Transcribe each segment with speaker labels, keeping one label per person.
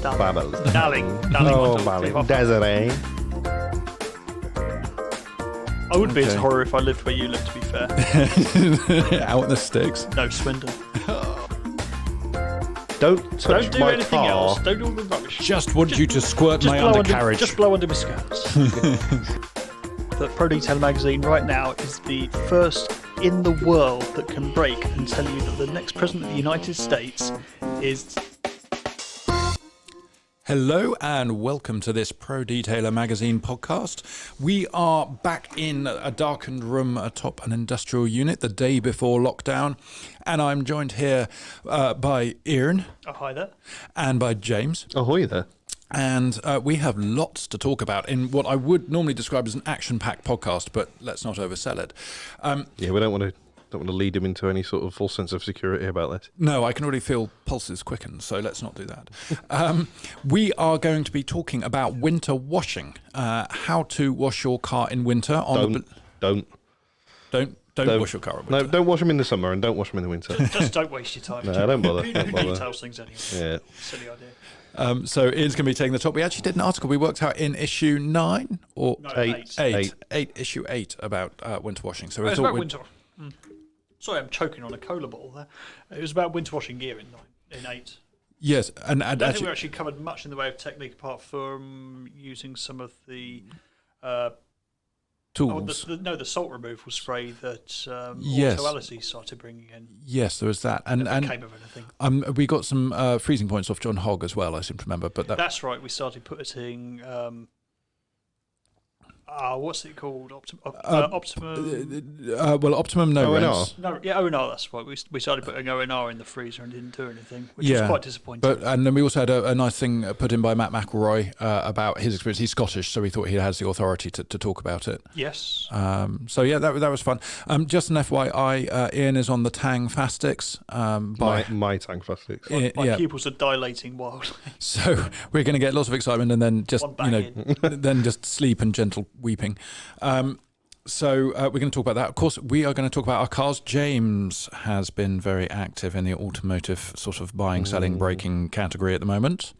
Speaker 1: Darling.
Speaker 2: Desiree.
Speaker 1: I would be as horror if I lived where you live, to be fair.
Speaker 3: Out in the sticks.
Speaker 1: No, Swindon.
Speaker 2: Don't touch
Speaker 1: Don't do
Speaker 2: my
Speaker 1: anything
Speaker 2: car.
Speaker 1: else. Don't do all the rubbish.
Speaker 3: Just want you to squirt my undercarriage.
Speaker 1: Just blow under my skirts. The Pro Detail magazine right now is the first in the world that can break and tell you that the next president of the United States is...
Speaker 3: Hello and welcome to this Pro Detailer magazine podcast. We are back in a darkened room atop an industrial unit the day before lockdown, and I'm joined here by Ian.
Speaker 1: Oh, hi there.
Speaker 3: And by James.
Speaker 2: Ahoy there.
Speaker 3: And we have lots to talk about in what I would normally describe as an action-packed podcast, but let's not oversell it.
Speaker 2: Yeah, we don't want to lead him into any sort of false sense of security about this.
Speaker 3: No, I can already feel pulses quicken, so let's not do that. We are going to be talking about winter washing, how to wash your car in winter.
Speaker 2: Don't
Speaker 3: wash your car in winter.
Speaker 2: No, don't wash them in the summer and don't wash them in the winter.
Speaker 1: Just don't waste your time.
Speaker 2: No, don't bother.
Speaker 1: Who
Speaker 2: Don't bother.
Speaker 1: details things anyway?
Speaker 2: Yeah.
Speaker 1: Silly idea.
Speaker 3: So Ian's going to be taking the top. We actually did an article we worked out in issue 9 or
Speaker 1: No,
Speaker 2: 8.
Speaker 3: issue 8 about winter washing. So
Speaker 1: It
Speaker 3: we
Speaker 1: was
Speaker 3: thought
Speaker 1: about
Speaker 3: we'd-
Speaker 1: winter... Sorry, I'm choking on a cola bottle there. It was about winter washing gear in 8.
Speaker 3: Yes, and
Speaker 1: I don't think
Speaker 3: actually,
Speaker 1: we actually covered much in the way of technique apart from using some of the
Speaker 3: tools.
Speaker 1: the salt removal spray that
Speaker 3: Yes.
Speaker 1: Autoality started bringing in.
Speaker 3: Yes, there was that, and
Speaker 1: Came of anything.
Speaker 3: we got some freezing points off John Hogg as well. I seem to remember, but
Speaker 1: That's right. We started putting what's it called? Optimum.
Speaker 3: well, optimum no
Speaker 2: O&R.
Speaker 3: rinse.
Speaker 1: No, yeah, ONR. That's right. We started putting ONR in the freezer and didn't do anything, which
Speaker 3: Yeah,
Speaker 1: was quite disappointing.
Speaker 3: And then we also had a nice thing put in by Matt McElroy about his experience. He's Scottish, so we thought he has the authority to talk about it.
Speaker 1: yes.
Speaker 3: So yeah, that was fun. Just an FYI, Ian is on the tangfastics.
Speaker 2: My tangfastics.
Speaker 1: My pupils are dilating wildly.
Speaker 3: So we're going to get lots of excitement and then just
Speaker 1: One bang
Speaker 3: then just sleep and gentle weeping. So we're going to talk about that. Of course, we are going to talk about our cars. James has been very active in the automotive sort of buying, selling, braking category at the moment.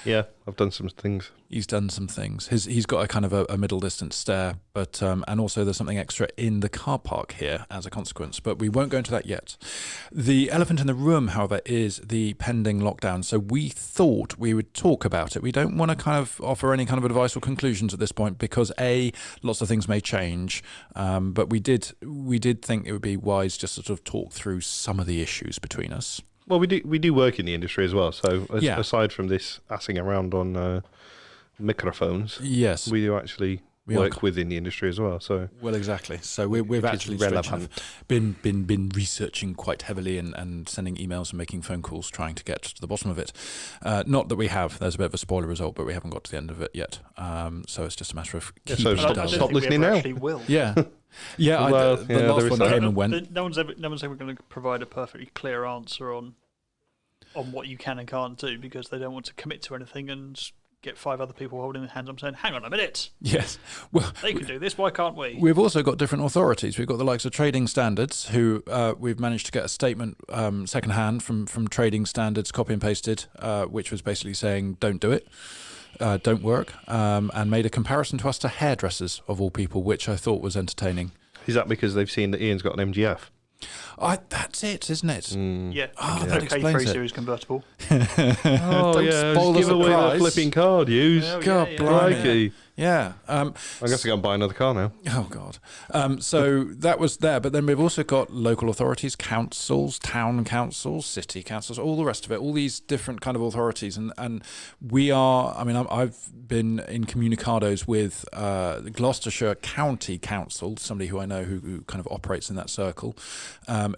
Speaker 2: Yeah, I've done some things.
Speaker 3: He's done some things. He's got a kind of a middle distance stare, but and also there's something extra in the car park here as a consequence. But we won't go into that yet. The elephant in the room, however, is the pending lockdown. So we thought we would talk about it. We don't want to kind of offer any kind of advice or conclusions at this point because lots of things may change. But we did think it would be wise just to sort of talk through some of the issues between us.
Speaker 2: Well, we do work in the industry as well. So
Speaker 3: Yeah.
Speaker 2: aside from this assing around on microphones,
Speaker 3: Yes.
Speaker 2: we do actually work within the industry as well. So
Speaker 3: Well, exactly. So we've actually
Speaker 2: relevant.
Speaker 3: been researching quite heavily and sending emails and making phone calls trying to get to the bottom of it. Not that we have. There's a bit of a spoiler result, but we haven't got to the end of it yet. So it's just a matter of keeping
Speaker 2: so
Speaker 3: it
Speaker 2: stop-
Speaker 1: I don't
Speaker 3: dull.
Speaker 1: think we
Speaker 2: listening
Speaker 1: ever
Speaker 2: now.
Speaker 1: actually will.
Speaker 3: Yeah. Yeah,
Speaker 2: Well,
Speaker 3: the
Speaker 2: yeah,
Speaker 3: last
Speaker 2: there is
Speaker 3: one
Speaker 2: that.
Speaker 3: came and went.
Speaker 1: No one's ever going to provide a perfectly clear answer on what you can and can't do because they don't want to commit to anything and get 5 other people holding their hands up saying, hang on a minute,
Speaker 3: Yes. Well,
Speaker 1: they can do this, why can't we?
Speaker 3: we've also got different authorities. We've got the likes of Trading Standards, who we've managed to get a statement secondhand from Trading Standards, copy and pasted, which was basically saying, don't do it. Don't work, and made a comparison to us to hairdressers, of all people, which I thought was entertaining.
Speaker 2: is that because they've seen that Ian's got an MGF?
Speaker 3: That's it, isn't it?
Speaker 1: Yeah,
Speaker 3: Oh,
Speaker 1: because
Speaker 3: that
Speaker 1: the
Speaker 3: explains
Speaker 1: K3
Speaker 3: it.
Speaker 1: series convertible.
Speaker 2: Oh
Speaker 3: Don't
Speaker 2: yeah,
Speaker 3: spoil
Speaker 2: just
Speaker 3: the
Speaker 2: give away the
Speaker 3: surprise.
Speaker 2: flipping card, use.
Speaker 1: Oh,
Speaker 3: God,
Speaker 1: yeah.
Speaker 3: blimey.
Speaker 2: Crikey.
Speaker 3: Yeah.
Speaker 2: I'm going to go and buy another car now.
Speaker 3: Oh, God. So that was there. But then we've also got local authorities, councils, town councils, city councils, all the rest of it, all these different kind of authorities. And we are, I've been in communicados with the Gloucestershire County Council, somebody who I know who kind of operates in that circle,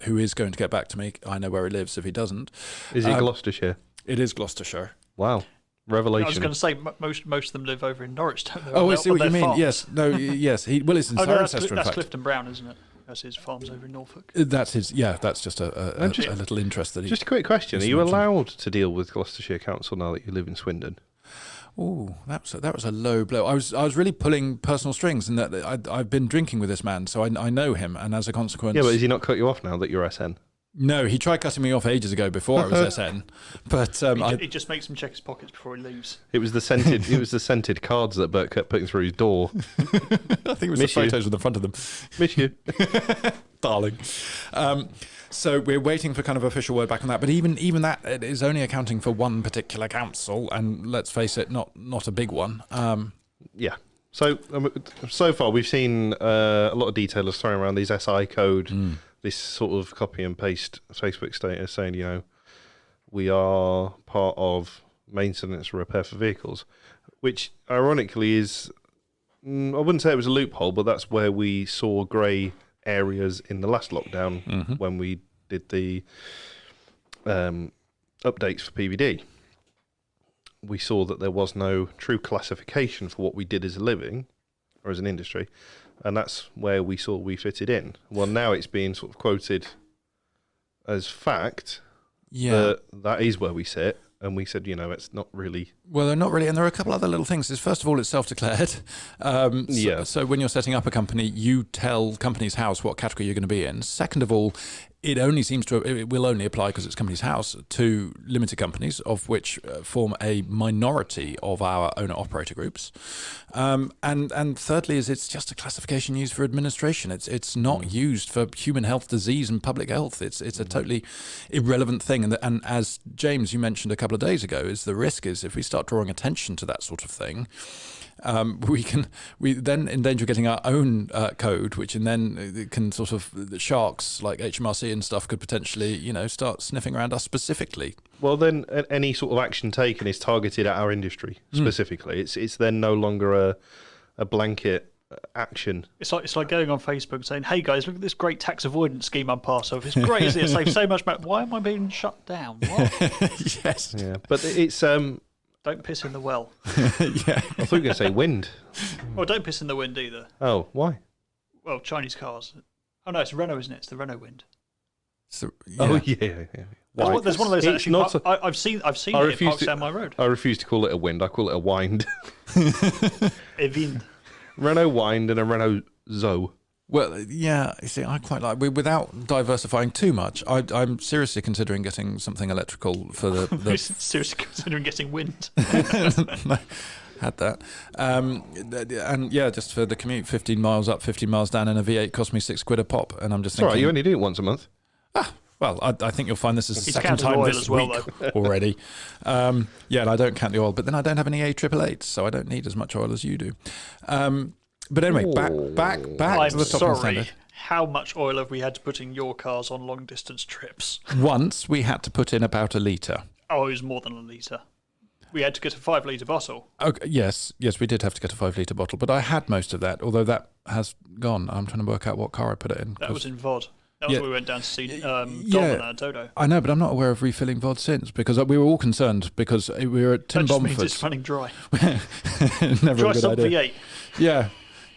Speaker 3: who is going to get back to me. I know where he lives if he doesn't.
Speaker 2: Is it Gloucestershire?
Speaker 3: It is Gloucestershire.
Speaker 2: Wow. Revelation.
Speaker 1: I was going to say, most of them live over in Norwich, don't they?
Speaker 3: Oh, I see what you
Speaker 1: On their
Speaker 3: mean.
Speaker 1: farms.
Speaker 3: Yes. No, yes. It's in
Speaker 1: Oh, no, that's
Speaker 3: Cirencester, in fact.
Speaker 1: Clifton Brown, isn't it? That's his farms over in Norfolk.
Speaker 3: That's his, that's just a little interest that he...
Speaker 2: Just a quick question. Are
Speaker 3: Just
Speaker 2: you
Speaker 3: mentioned.
Speaker 2: allowed to deal with Gloucestershire Council now that you live in Swindon?
Speaker 3: Oh, that was a low blow. I was really pulling personal strings in that I've been drinking with this man, so I know him, and as a consequence...
Speaker 2: Yeah, but has he not cut you off now that you're SN?
Speaker 3: No, he tried cutting me off ages ago before I was SN, but
Speaker 1: He just makes him check his pockets before he leaves.
Speaker 2: It was the scented cards that Bert kept putting through his door.
Speaker 3: I think it was
Speaker 2: Miss
Speaker 3: the
Speaker 2: you.
Speaker 3: photos with the front of them.
Speaker 2: Miss you.
Speaker 3: Darling. So we're waiting for kind of official word back on that. But even that it is only accounting for one particular council, and let's face it, not a big one.
Speaker 2: Yeah. So far we've seen a lot of detailers throwing around these SI code, this sort of copy and paste Facebook status saying, we are part of maintenance and repair for vehicles, which ironically is, I wouldn't say it was a loophole, but that's where we saw grey areas in the last lockdown when we did the updates for PVD. We saw that there was no true classification for what we did as a living or as an industry, and that's where we saw we fitted in. Well, now it's being sort of quoted as fact that is where we sit, and we said, it's not really.
Speaker 3: Well, they're not really, and there are a couple other little things. First of all, it's self-declared. So when you're setting up a company, you tell Companies House what category you're going to be in. Second of all, it will only apply, because it's Companies House, to limited companies, of which form a minority of our owner-operator groups. And thirdly, it's just a classification used for administration. It's not used for human health, disease, and public health. It's a totally irrelevant thing. And as James, you mentioned a couple of days ago, the risk is if we start drawing attention to that sort of thing, we then endanger getting our own code, which then can sort of, the sharks like HMRC and stuff could potentially, start sniffing around us specifically.
Speaker 2: Well, then any sort of action taken is targeted at our industry specifically. It's then no longer a blanket action.
Speaker 1: It's like going on Facebook and saying, "Hey guys, look at this great tax avoidance scheme I'm part of. It's great, isn't it? It saves so much money. Why am I being shut down?" What?
Speaker 3: Yes.
Speaker 2: Yeah, but it's
Speaker 1: Don't piss in the well.
Speaker 3: Yeah.
Speaker 2: I thought you were going to say wind.
Speaker 1: Well, don't piss in the wind either.
Speaker 2: Oh, why?
Speaker 1: Well, Chinese cars. Oh no, it's Renault, isn't it? It's the Renault wind.
Speaker 3: So,
Speaker 2: Oh yeah.
Speaker 1: There's one of those
Speaker 2: It's
Speaker 1: actually.
Speaker 2: not
Speaker 1: I've seen
Speaker 2: I
Speaker 1: it
Speaker 2: refuse
Speaker 1: parked
Speaker 2: to-
Speaker 1: down my road.
Speaker 2: I refuse to call it a wind. I call it a wind.
Speaker 1: A wind.
Speaker 2: Renault wind and a Renault Zoe.
Speaker 3: Well, yeah, you see, I quite like, without diversifying too much, I'm seriously considering getting something electrical for the
Speaker 1: Seriously considering getting wind.
Speaker 3: No, had that. And yeah, just for the commute, 15 miles up, 15 miles down in a V8 cost me £6 a pop. And I'm just
Speaker 2: It's all
Speaker 3: thinking,
Speaker 2: right, you only do it once a month.
Speaker 3: well, I think you'll find this is the
Speaker 1: He's
Speaker 3: second
Speaker 1: counted
Speaker 3: time
Speaker 1: oil
Speaker 3: this
Speaker 1: as well,
Speaker 3: week already. Yeah, and I don't count the oil, but then I don't have any A888s, so I don't need as much oil as you do. But anyway, back
Speaker 1: I'm
Speaker 3: to the top and
Speaker 1: sorry.
Speaker 3: standard.
Speaker 1: How much oil have we had to put in your cars on long distance trips?
Speaker 3: Once we had to put in about a litre.
Speaker 1: Oh, it was more than a litre. We had to get a 5 litre bottle.
Speaker 3: Okay, yes, we did have to get a 5 litre bottle, but I had most of that, although that has gone. I'm trying to work out what car I put it in.
Speaker 1: That was in VOD. That was
Speaker 3: Yeah.
Speaker 1: when we went down to see Dom
Speaker 3: Yeah.
Speaker 1: and Dodo.
Speaker 3: I know, but I'm not aware of refilling VOD since, because we were all concerned, because we were at Tim
Speaker 1: That just means it's
Speaker 3: Bomford's.
Speaker 1: running dry.
Speaker 3: Never
Speaker 1: Try
Speaker 3: a good
Speaker 1: some
Speaker 3: idea.
Speaker 1: V8.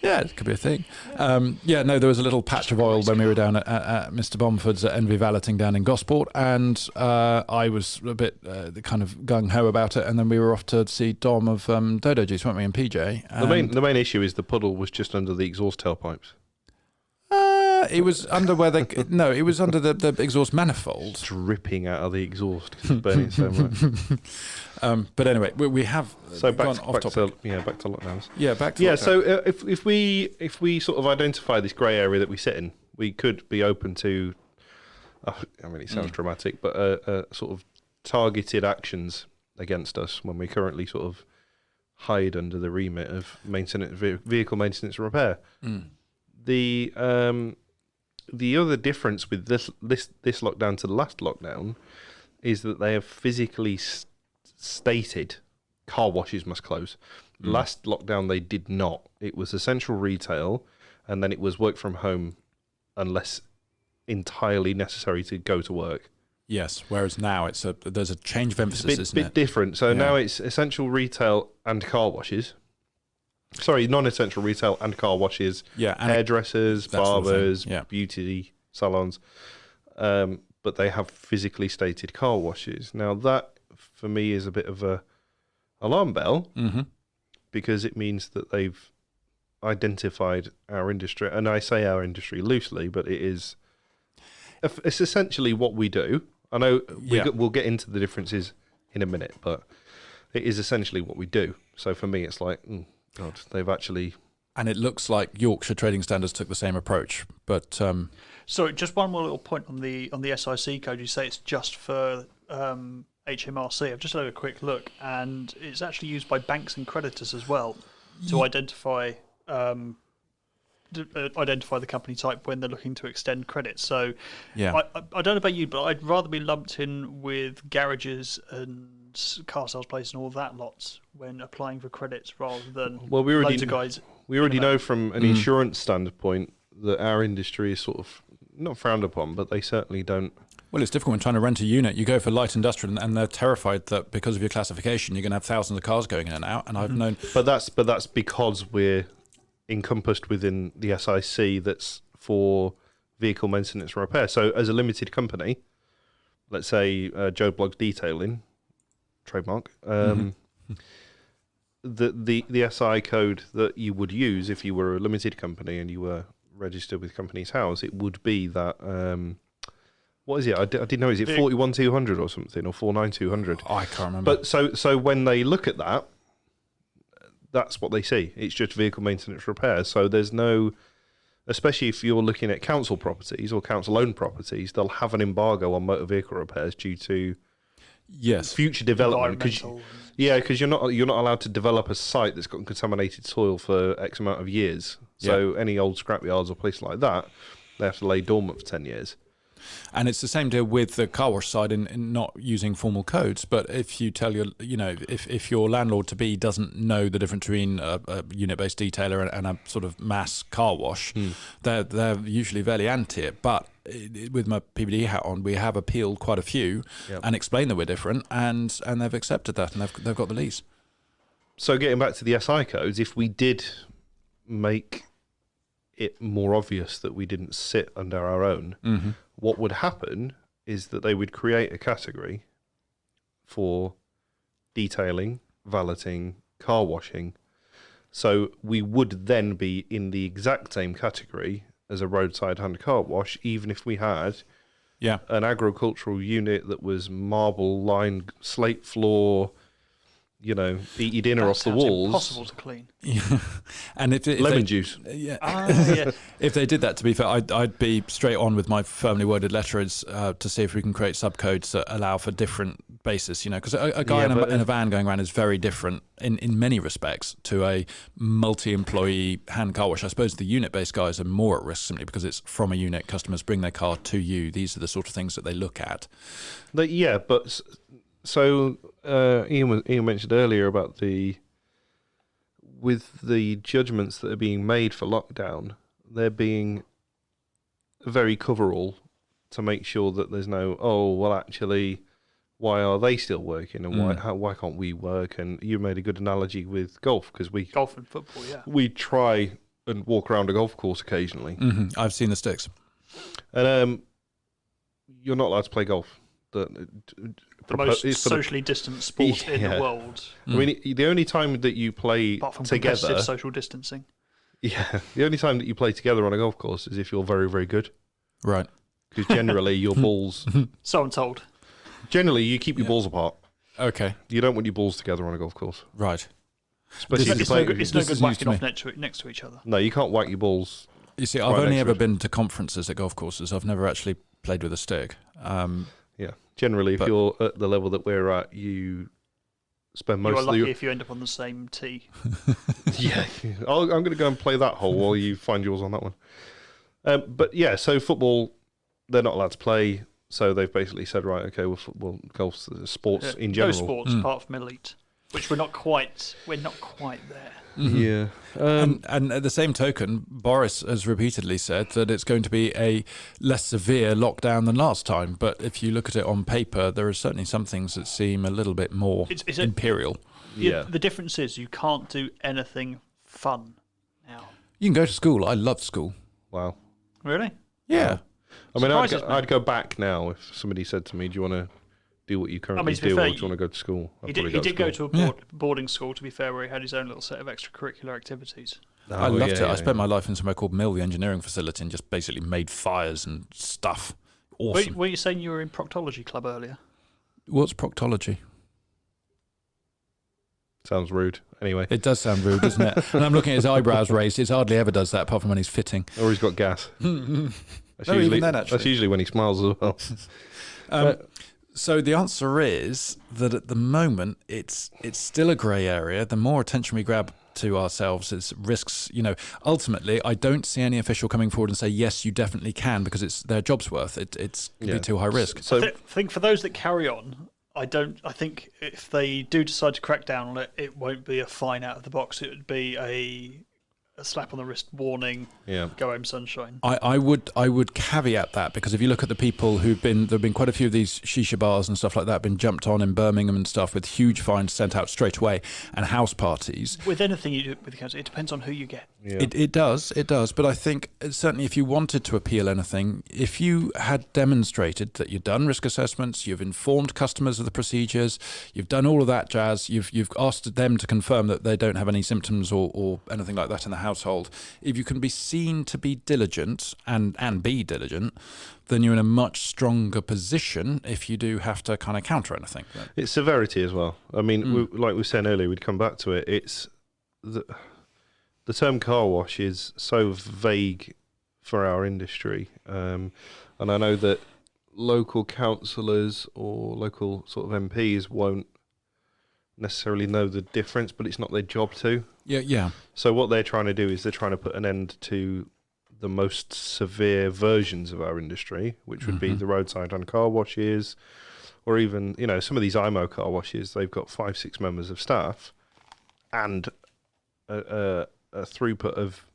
Speaker 3: Yeah, it could be a thing. There was a little patch of oil when we were down at Mr. Bomford's at Envy Valeting down in Gosport, and I was a bit kind of gung-ho about it, and then we were off to see Dom of Dodo Juice, weren't we, in PJ?
Speaker 2: The main issue is the puddle was just under the exhaust tailpipes.
Speaker 3: It was under where they... No, it was under the exhaust manifold.
Speaker 2: Dripping out of the exhaust because it's burning so much.
Speaker 3: But anyway, we have
Speaker 2: So
Speaker 3: gone
Speaker 2: back
Speaker 3: off
Speaker 2: to
Speaker 3: topic.
Speaker 2: back to lockdowns.
Speaker 3: Yeah, back to
Speaker 2: Yeah,
Speaker 3: lockdown.
Speaker 2: so if we sort of identify this grey area that we sit in, we could be open to. I mean, it sounds dramatic, but sort of targeted actions against us when we currently sort of hide under the remit of maintenance, vehicle maintenance and repair. The other difference with this lockdown to the last lockdown is that they have physically stated car washes must close. Last lockdown they did not. It was essential retail, and then it was work from home unless entirely necessary to go to work.
Speaker 3: Yes, whereas now there's a change of emphasis,
Speaker 2: It's a
Speaker 3: isn't
Speaker 2: bit
Speaker 3: it?
Speaker 2: different. So
Speaker 3: Yeah.
Speaker 2: now it's essential retail and car washes. Sorry, non-essential retail and car washes.
Speaker 3: Yeah, and
Speaker 2: Hairdressers,
Speaker 3: that sort of thing,
Speaker 2: barbers,
Speaker 3: yeah.
Speaker 2: beauty salons. But they have physically stated car washes. Now that, for me, is a bit of a alarm bell, because it means that they've identified our industry. And I say our industry loosely, but it is it's essentially what we do. I know
Speaker 3: Yeah.
Speaker 2: we'll get into the differences in a minute, but it is essentially what we do. So for me, it's like, God, they've actually...
Speaker 3: And it looks like Yorkshire Trading Standards took the same approach, but
Speaker 1: Sorry, just one more little point on the SIC code. You say it's just for HMRC. I've just had a quick look, and it's actually used by banks and creditors as well to identify the company type when they're looking to extend credit. So
Speaker 3: yeah.
Speaker 1: I don't know about you, but I'd rather be lumped in with garages and car sales places and all that lots when applying for credits rather than loads of guys.
Speaker 2: We already know from an insurance standpoint that our industry is sort of not frowned upon, but they certainly don't.
Speaker 3: Well, it's difficult when trying to rent a unit. You go for light industrial, and they're terrified that because of your classification, you're going to have thousands of cars going in and out. And I've known,
Speaker 2: but that's because we're encompassed within the SIC that's for vehicle maintenance and repair. So, as a limited company, let's say Joe Blogs Detailing, trademark, the SI code that you would use if you were a limited company and you were registered with Companies House, it would be that. What is it? I didn't know. Is it 41200 or something, or 49200?
Speaker 3: I can't remember.
Speaker 2: But so when they look at that, that's what they see. It's just vehicle maintenance repair. So there's no, especially if you're looking at council properties or council-owned properties, they'll have an embargo on motor vehicle repairs due to future development. Because you're not allowed to develop a site that's got contaminated soil for X amount of years. So any old scrapyards or places like that, they have to lay dormant for 10 years.
Speaker 3: And it's the same deal with the car wash side in not using formal codes. But if you tell if your landlord to be doesn't know the difference between a unit-based detailer and a sort of mass car wash, they're usually fairly anti it. But with my PBD hat on, we have appealed quite a few and explained that we're different, and they've accepted that, and they've got the lease.
Speaker 2: So getting back to the SI codes, if we did make it more obvious that we didn't sit under our own, what would happen is that they would create a category for detailing, valeting, car washing. So we would then be in the exact same category as a roadside hand car wash, even if we had an agricultural unit that was marble lined slate floor, eat your dinner off the walls.
Speaker 1: Impossible to clean.
Speaker 3: And if
Speaker 2: lemon juice.
Speaker 3: If they did that, to be fair, I'd be straight on with my firmly worded letters to see if we can create subcodes that allow for different basis. Because a guy in a van going around is very different in many respects to a multi-employee hand car wash. I suppose the unit-based guys are more at risk simply because it's from a unit. Customers bring their car to you. These are the sort of things that they look at.
Speaker 2: So Ian mentioned earlier about with the judgments that are being made for lockdown, they're being very coverall to make sure that there's no, actually, why are they still working and why can't we work? And you made a good analogy with golf, because
Speaker 1: golf and football,
Speaker 2: we try and walk around a golf course occasionally.
Speaker 3: I've seen the sticks,
Speaker 2: and you're not allowed to play golf.
Speaker 1: The most socially distant sport in the world.
Speaker 2: I mean, the only time that you play
Speaker 1: apart from
Speaker 2: together,
Speaker 1: competitive social distancing.
Speaker 2: Yeah, the only time that you play together on a golf course is if you're very, very good.
Speaker 3: Right.
Speaker 2: Because generally your balls.
Speaker 1: So I'm told.
Speaker 2: Generally, you keep your balls apart.
Speaker 3: Okay.
Speaker 2: You don't want your balls together on a golf course.
Speaker 3: Right.
Speaker 2: Especially
Speaker 1: it's no good whacking off next to each other.
Speaker 2: No, you can't whack your balls.
Speaker 3: You see, I've only ever been to conferences at golf courses. I've never actually played with a stick.
Speaker 2: Generally, if you're at the level that we're at, you spend most
Speaker 1: you're
Speaker 2: of
Speaker 1: lucky if you end up on the same tee.
Speaker 2: I'm going to go and play that hole while you find yours on that one. So football, they're not allowed to play. So they've basically said, right, okay, well golf's sports in general.
Speaker 1: No sports apart from elite, which we're not quite there.
Speaker 2: Yeah.
Speaker 3: And at the same token, Boris has repeatedly said that it's going to be a less severe lockdown than last time. But if you look at it on paper, there are certainly some things that seem a little bit more imperial.
Speaker 1: The difference is you can't do anything fun now.
Speaker 3: You can go to school. I loved school.
Speaker 2: Wow.
Speaker 1: Really?
Speaker 3: Yeah.
Speaker 2: I mean, I'd go back now if somebody said to me, do you want to do what you currently do, or do you want to go to school?
Speaker 1: He did go to a boarding school, to be fair, where he had his own little set of extracurricular activities.
Speaker 3: I loved it. I spent my life in somewhere called Mill, the engineering facility, and just basically made fires and stuff. awesome.
Speaker 1: Were you saying you were in proctology club earlier?
Speaker 3: What's proctology?
Speaker 2: Sounds rude. Anyway.
Speaker 3: It does sound rude, doesn't it? And I'm looking at his eyebrows raised. It hardly ever does that, apart from when he's fitting.
Speaker 2: Or he's got gas.
Speaker 3: Even then, actually.
Speaker 2: That's usually when he smiles as well.
Speaker 3: So the answer is that at the moment, it's still a grey area. The more attention we grab to ourselves, it's risks. Ultimately, I don't see any official coming forward and say, yes, you definitely can, because it's their job's worth. It's going to be too high risk.
Speaker 1: So I think for those that carry on, I think if they do decide to crack down on it, it won't be a fine out of the box. It would be a slap on the wrist warning.
Speaker 2: Yeah.
Speaker 1: Go home, sunshine.
Speaker 3: I would caveat that, because if you look at the people there have been quite a few of these shisha bars and stuff like that been jumped on in Birmingham and stuff with huge fines sent out straight away, and house parties.
Speaker 1: With anything you do with the council, it depends on who you get.
Speaker 2: Yeah.
Speaker 3: It does. But I think certainly if you wanted to appeal anything, if you had demonstrated that you've done risk assessments, you've informed customers of the procedures, you've done all of that jazz, you've asked them to confirm that they don't have any symptoms or anything like that in the household, if you can be seen to be diligent and be diligent, then you're in a much stronger position if you do have to kind of counter anything.
Speaker 2: It's severity as well. I mean, like we were saying earlier, we'd come back to it. It's the term car wash is so vague for our industry. And I know that local councillors or local sort of MPs won't necessarily know the difference, but it's not their job to.
Speaker 3: Yeah.
Speaker 2: So what they're trying to do is they're trying to put an end to the most severe versions of our industry, which would be the roadside and car washes, or even, some of these IMO car washes, they've got 5-6 members of staff and a throughput of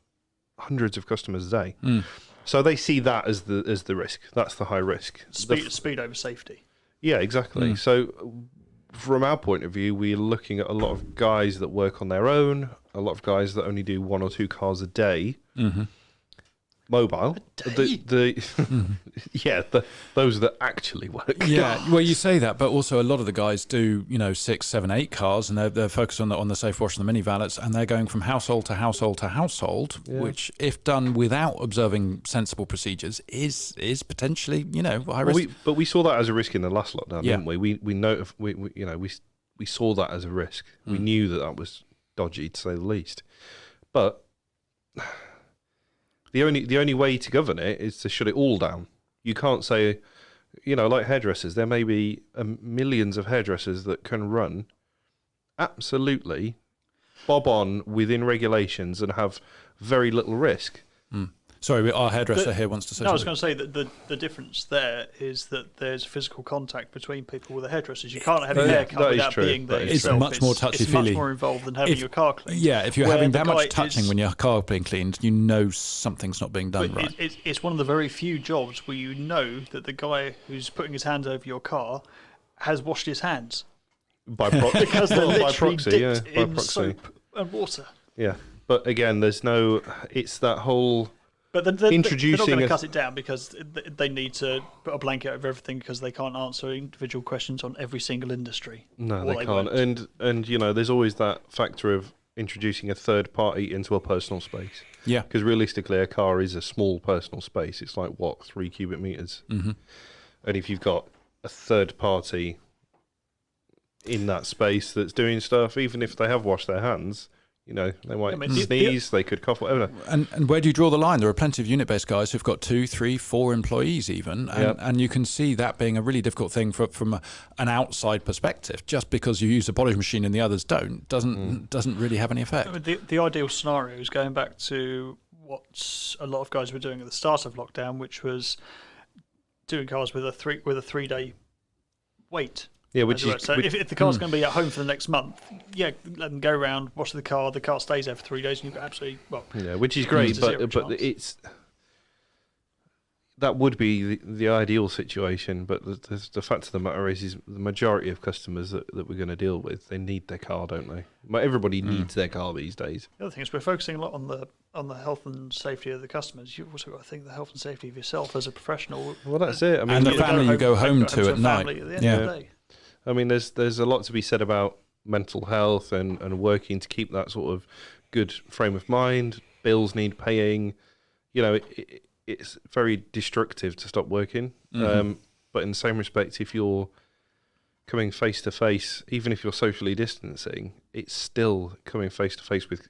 Speaker 2: hundreds of customers a day. So they see that as the risk. That's the high risk.
Speaker 1: Speed over safety.
Speaker 2: Yeah, exactly. So from our point of view, we're looking at a lot of guys that work on their own, a lot of guys that only do 1 or 2 cars a day. Mobile. Those that actually work.
Speaker 3: Yeah, well, you say that, but also a lot of the guys do, 6, 7, 8 cars, and they're focused on the safe wash and the mini valets, and they're going from household to household to household, which, if done without observing sensible procedures, is potentially, high risk.
Speaker 2: But we saw that as a risk in the last lockdown, didn't we? We saw that as a risk. We knew that was dodgy, to say the least. But the only way to govern it is to shut it all down. You can't say, like hairdressers, there may be millions of hairdressers that can run absolutely bob on within regulations and have very little risk.
Speaker 3: Sorry, our hairdresser here wants to say something.
Speaker 1: I was going to say that the difference there is that there's physical contact between people with the hairdressers. You can't have your hair cut without being there
Speaker 3: It's
Speaker 1: yourself.
Speaker 3: much more touchy-feely.
Speaker 1: It's much more involved than having your car cleaned.
Speaker 3: Yeah, if you're having that much touching when your car being cleaned, something's not being done right.
Speaker 1: It's one of the very few jobs where you know that the guy who's putting his hands over your car has washed his hands.
Speaker 2: By proxy.
Speaker 1: Because they're literally
Speaker 2: proxy,
Speaker 1: dipped
Speaker 2: by
Speaker 1: in
Speaker 2: proxy.
Speaker 1: soap and water.
Speaker 2: Yeah, but again, it's that whole...
Speaker 1: But they're not
Speaker 2: introducing
Speaker 1: going to cut it down because they need to put a blanket over everything because they can't answer individual questions on every single industry.
Speaker 2: No, they can't. And there's always that factor of introducing a third party into a personal space.
Speaker 3: Yeah.
Speaker 2: Because realistically, a car is a small personal space. It's like, 3 cubic meters? And if you've got a third party in that space that's doing stuff, even if they have washed their hands... they might sneeze, they could cough, whatever.
Speaker 3: And where do you draw the line? There are plenty of unit-based guys who've got 2, 3, 4 employees even, and you can see that being a really difficult thing from an outside perspective. Just because you use a polish machine and the others doesn't really have any effect.
Speaker 1: I mean, the ideal scenario is going back to what a lot of guys were doing at the start of lockdown, which was doing cars with a 3-day wait.
Speaker 2: Yeah,
Speaker 1: if the car's going to be at home for the next month, let them go around, wash the car stays there for 3 days, and you've got absolutely
Speaker 2: which is great, but
Speaker 1: chance.
Speaker 2: that would be the ideal situation. But the fact of the matter is the majority of customers that we're going to deal with, they need their car, don't they? Everybody needs their car these days.
Speaker 1: The other thing is we're focusing a lot on the health and safety of the customers. You've also got to think the health and safety of yourself as a professional.
Speaker 2: Well, that's it. I mean,
Speaker 3: and the family you go home to at night.
Speaker 1: At the end of the day.
Speaker 2: I mean, there's a lot to be said about mental health and working to keep that sort of good frame of mind. Bills need paying. it's very destructive to stop working. But in the same respect, if you're coming face to face, even if you're socially distancing, it's still coming face to face with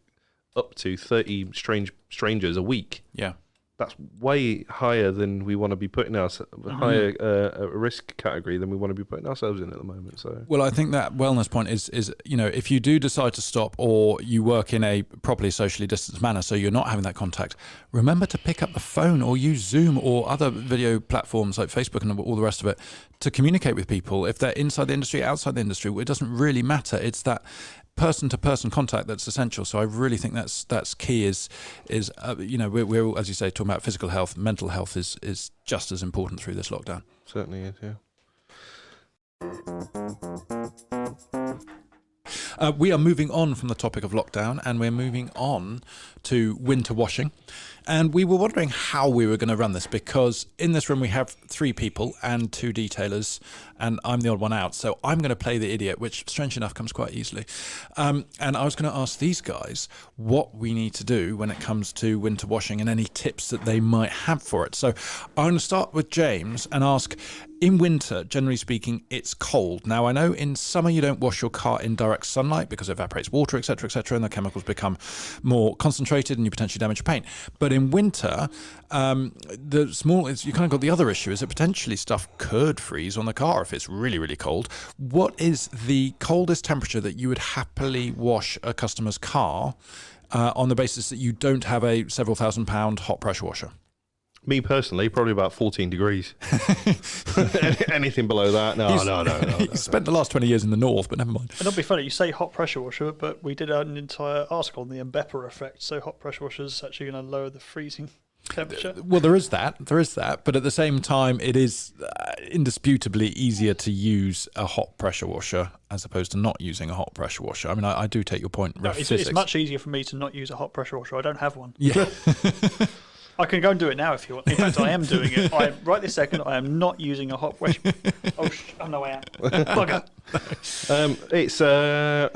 Speaker 2: up to 30 strangers a week.
Speaker 3: Yeah.
Speaker 2: That's way higher than we want to be putting ourselves, higher a risk category than we want to be putting ourselves in at the moment. So,
Speaker 3: well, I think that wellness point is if you do decide to stop, or you work in a properly socially distanced manner, so you're not having that contact, remember to pick up the phone or use Zoom or other video platforms like Facebook and all the rest of it to communicate with people. If they're inside the industry, outside the industry, it doesn't really matter. It's that person-to-person contact that's essential. So I really think that's key. Is we're all, as you say, talking about physical health. Mental health is just as important through this lockdown.
Speaker 2: certainly is, yeah.
Speaker 3: We are moving on from the topic of lockdown, and we're moving on to winter washing. And we were wondering how we were going to run this, because in this room we have 3 people and 2 detailers, and I'm the odd one out. So I'm going to play the idiot, which, strange enough, comes quite easily. And I was going to ask these guys what we need to do when it comes to winter washing and any tips that they might have for it. So I'm going to start with James and ask, in winter, generally speaking, it's cold. Now, I know in summer you don't wash your car in direct sunlight because it evaporates water, etc., and the chemicals become more concentrated and you potentially damage your paint. But in winter, you kind of got the other issue, is that potentially stuff could freeze on the car if it's really, really cold. What is the coldest temperature that you would happily wash a customer's car on the basis that you don't have a several £1,000 hot pressure washer?
Speaker 2: Me personally, probably about 14 degrees. Anything below that, no.
Speaker 3: You spent the last 20 years in the north, but never mind.
Speaker 1: And it'll be funny, you say hot pressure washer, but we did an entire article on the embepper effect. So hot pressure washers actually going to lower the freezing temperature.
Speaker 3: Well, there is that, but at the same time, it is indisputably easier to use a hot pressure washer as opposed to not using a hot pressure washer. I mean, I do take your point.
Speaker 1: No, it's much easier for me to not use a hot pressure washer. I don't have one.
Speaker 3: Yeah.
Speaker 1: I can go and do it now if you want. In fact, I am doing it. Right this second, I am not using a hot pressure. Oh no, I am. Bugger.
Speaker 2: It's the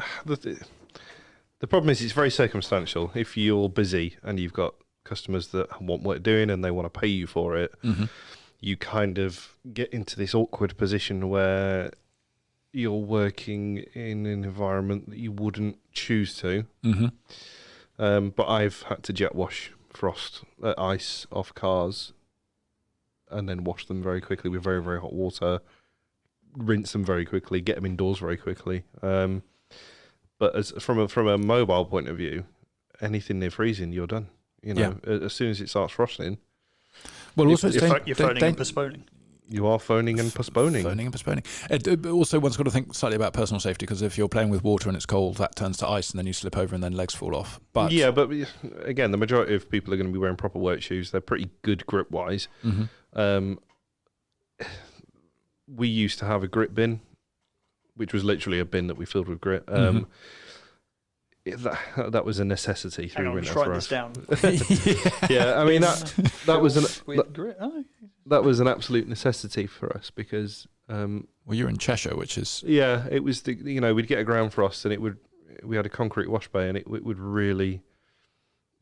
Speaker 2: problem is it's very circumstantial. If you're busy and you've got customers that want what you're doing and they want to pay you for it, you kind of get into this awkward position where you're working in an environment that you wouldn't choose to. But I've had to jet wash ice off cars and then wash them very quickly with very, very hot water, rinse them very quickly, get them indoors very quickly. But from a mobile point of view, anything near freezing, you're done. As soon as it starts frosting.
Speaker 3: Well, also
Speaker 1: you're phoning and postponing.
Speaker 2: You are phoning and postponing.
Speaker 3: Also, one's got to think slightly about personal safety, because if you're playing with water and it's cold, that turns to ice and then you slip over and then legs fall off. But
Speaker 2: again, the majority of people are going to be wearing proper work shoes. They're pretty good grip-wise. We used to have a grit bin, which was literally a bin that we filled with grit. That was a necessity through winter for us.
Speaker 1: Down.
Speaker 2: Yeah, I mean that was
Speaker 1: grit.
Speaker 2: That was an absolute necessity for us because
Speaker 3: well, you're in Cheshire, which is
Speaker 2: it was we'd get a ground frost and we had a concrete wash bay and it would really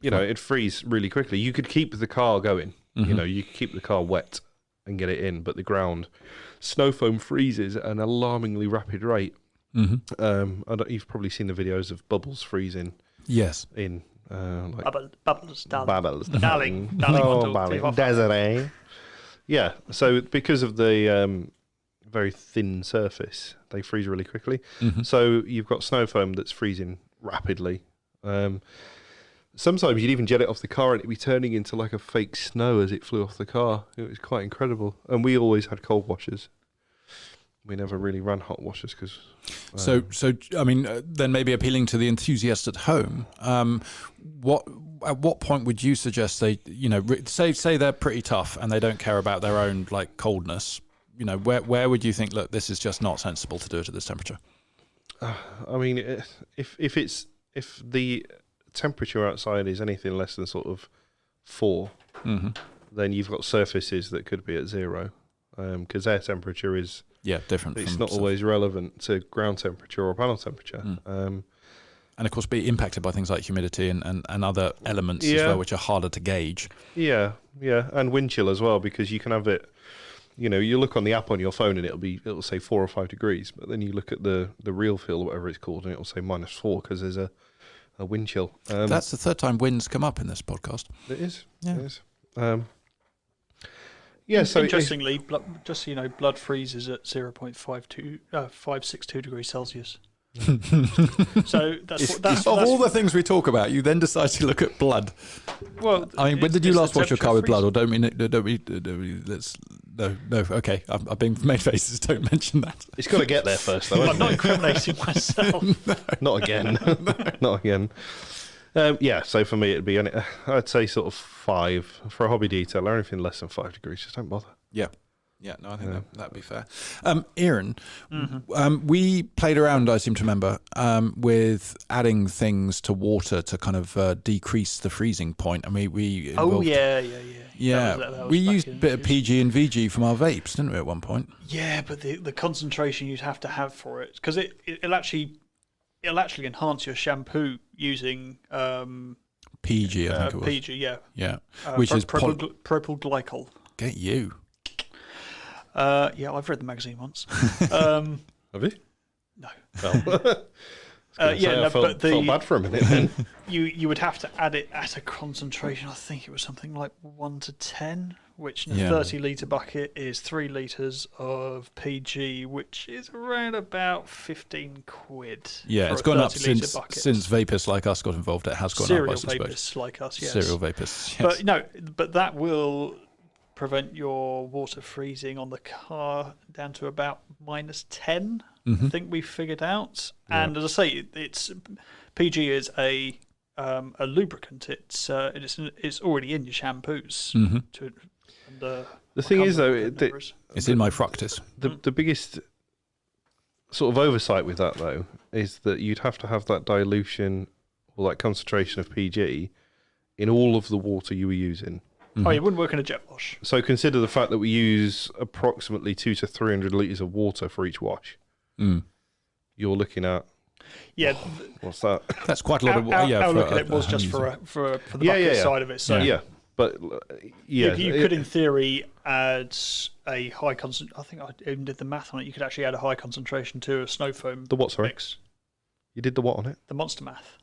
Speaker 2: it'd freeze really quickly. You could keep the car going, you could keep the car wet and get it in, but the ground snow foam freezes at an alarmingly rapid rate. You've probably seen the videos of bubbles freezing.
Speaker 3: Yes.
Speaker 2: In
Speaker 1: bubbles,
Speaker 2: darling,
Speaker 1: darling,
Speaker 2: Desiree. Yeah. So because of the very thin surface, they freeze really quickly. So you've got snow foam that's freezing rapidly. Sometimes you'd even jet it off the car and it'd be turning into like a fake snow as it flew off the car. It was quite incredible. And we always had cold washers. We never really ran hot washers because.
Speaker 3: So I mean, then maybe appealing to the enthusiast at home. At what point would you suggest they, say they're pretty tough and they don't care about their own like coldness? Where would you think? Look, this is just not sensible to do it at this temperature.
Speaker 2: I mean, if the temperature outside is anything less than sort of 4, then you've got surfaces that could be at 0, because air temperature is.
Speaker 3: Yeah, different.
Speaker 2: It's not always relevant to ground temperature or panel temperature.
Speaker 3: and of course be impacted by things like humidity and other elements as well, which are harder to gauge.
Speaker 2: Yeah, and wind chill as well, because you can have it. You know, you look on the app on your phone and it'll say 4 or 5 degrees, but then you look at the real feel, whatever it's called, and it'll say -4 because there's a wind chill.
Speaker 3: That's the third time wind's come up in this podcast.
Speaker 2: It is.
Speaker 3: Yeah.
Speaker 2: It is. So
Speaker 1: interestingly, just so you know, blood freezes at 562 degrees Celsius. So that's
Speaker 3: all the things we talk about, you then decide to look at blood.
Speaker 1: Well,
Speaker 3: I mean, when did you last wash your car with blood? Or don't we? Let's no. Okay, I've been made faces. Don't mention that.
Speaker 2: It's got to get there first, though.
Speaker 1: I'm not incriminating myself.
Speaker 2: Not again. Not again. So for me, it'd be, I'd say sort of 5 for a hobby detailer. Anything less than 5 degrees, just don't bother.
Speaker 3: Yeah, no, I think that'd be fair. Aaron, we played around, I seem to remember, with adding things to water to kind of decrease the freezing point. And we involved, we used a bit of PG and VG from our vapes, didn't we, at one point?
Speaker 1: Yeah, but the concentration you'd have to have for it, because it'll actually enhance your shampoo using
Speaker 3: PG, I think it was.
Speaker 1: PG,
Speaker 3: yeah, which is
Speaker 1: propyl glycol.
Speaker 3: Get you.
Speaker 1: I've read the magazine once.
Speaker 2: Have you?
Speaker 1: No.
Speaker 2: I felt bad for a minute then.
Speaker 1: You would have to add it at a concentration. I think it was something like 1 to 10, which in a 30-litre bucket is 3 litres of PG, which is around about 15 quid.
Speaker 3: Yeah, it's gone up since vapists like us got involved. It has gone up, I suppose.
Speaker 1: Serial vapists like us, yes.
Speaker 3: Serial vapists, yes.
Speaker 1: But that will prevent your water freezing on the car down to about -10. I think we figured out. And as I say, it's PG is a lubricant. It's already in your shampoos.
Speaker 2: The thing is, though,
Speaker 3: it's in my Fructis.
Speaker 2: The biggest sort of oversight with that, though, is that you'd have to have that dilution or that concentration of PG in all of the water you were using.
Speaker 1: Oh, it wouldn't work in a jet wash.
Speaker 2: So consider the fact that we use approximately 200 to 300 litres of water for each wash. You're looking at...
Speaker 1: Yeah.
Speaker 2: What's that?
Speaker 3: That's quite a lot of water.
Speaker 1: Our look at it was just for the bucket side of it. So you could, in theory, add a high concentration. I think I even did the math on it. You could actually add a high concentration to a snow foam mix.
Speaker 2: You did the what on it?
Speaker 1: The monster math.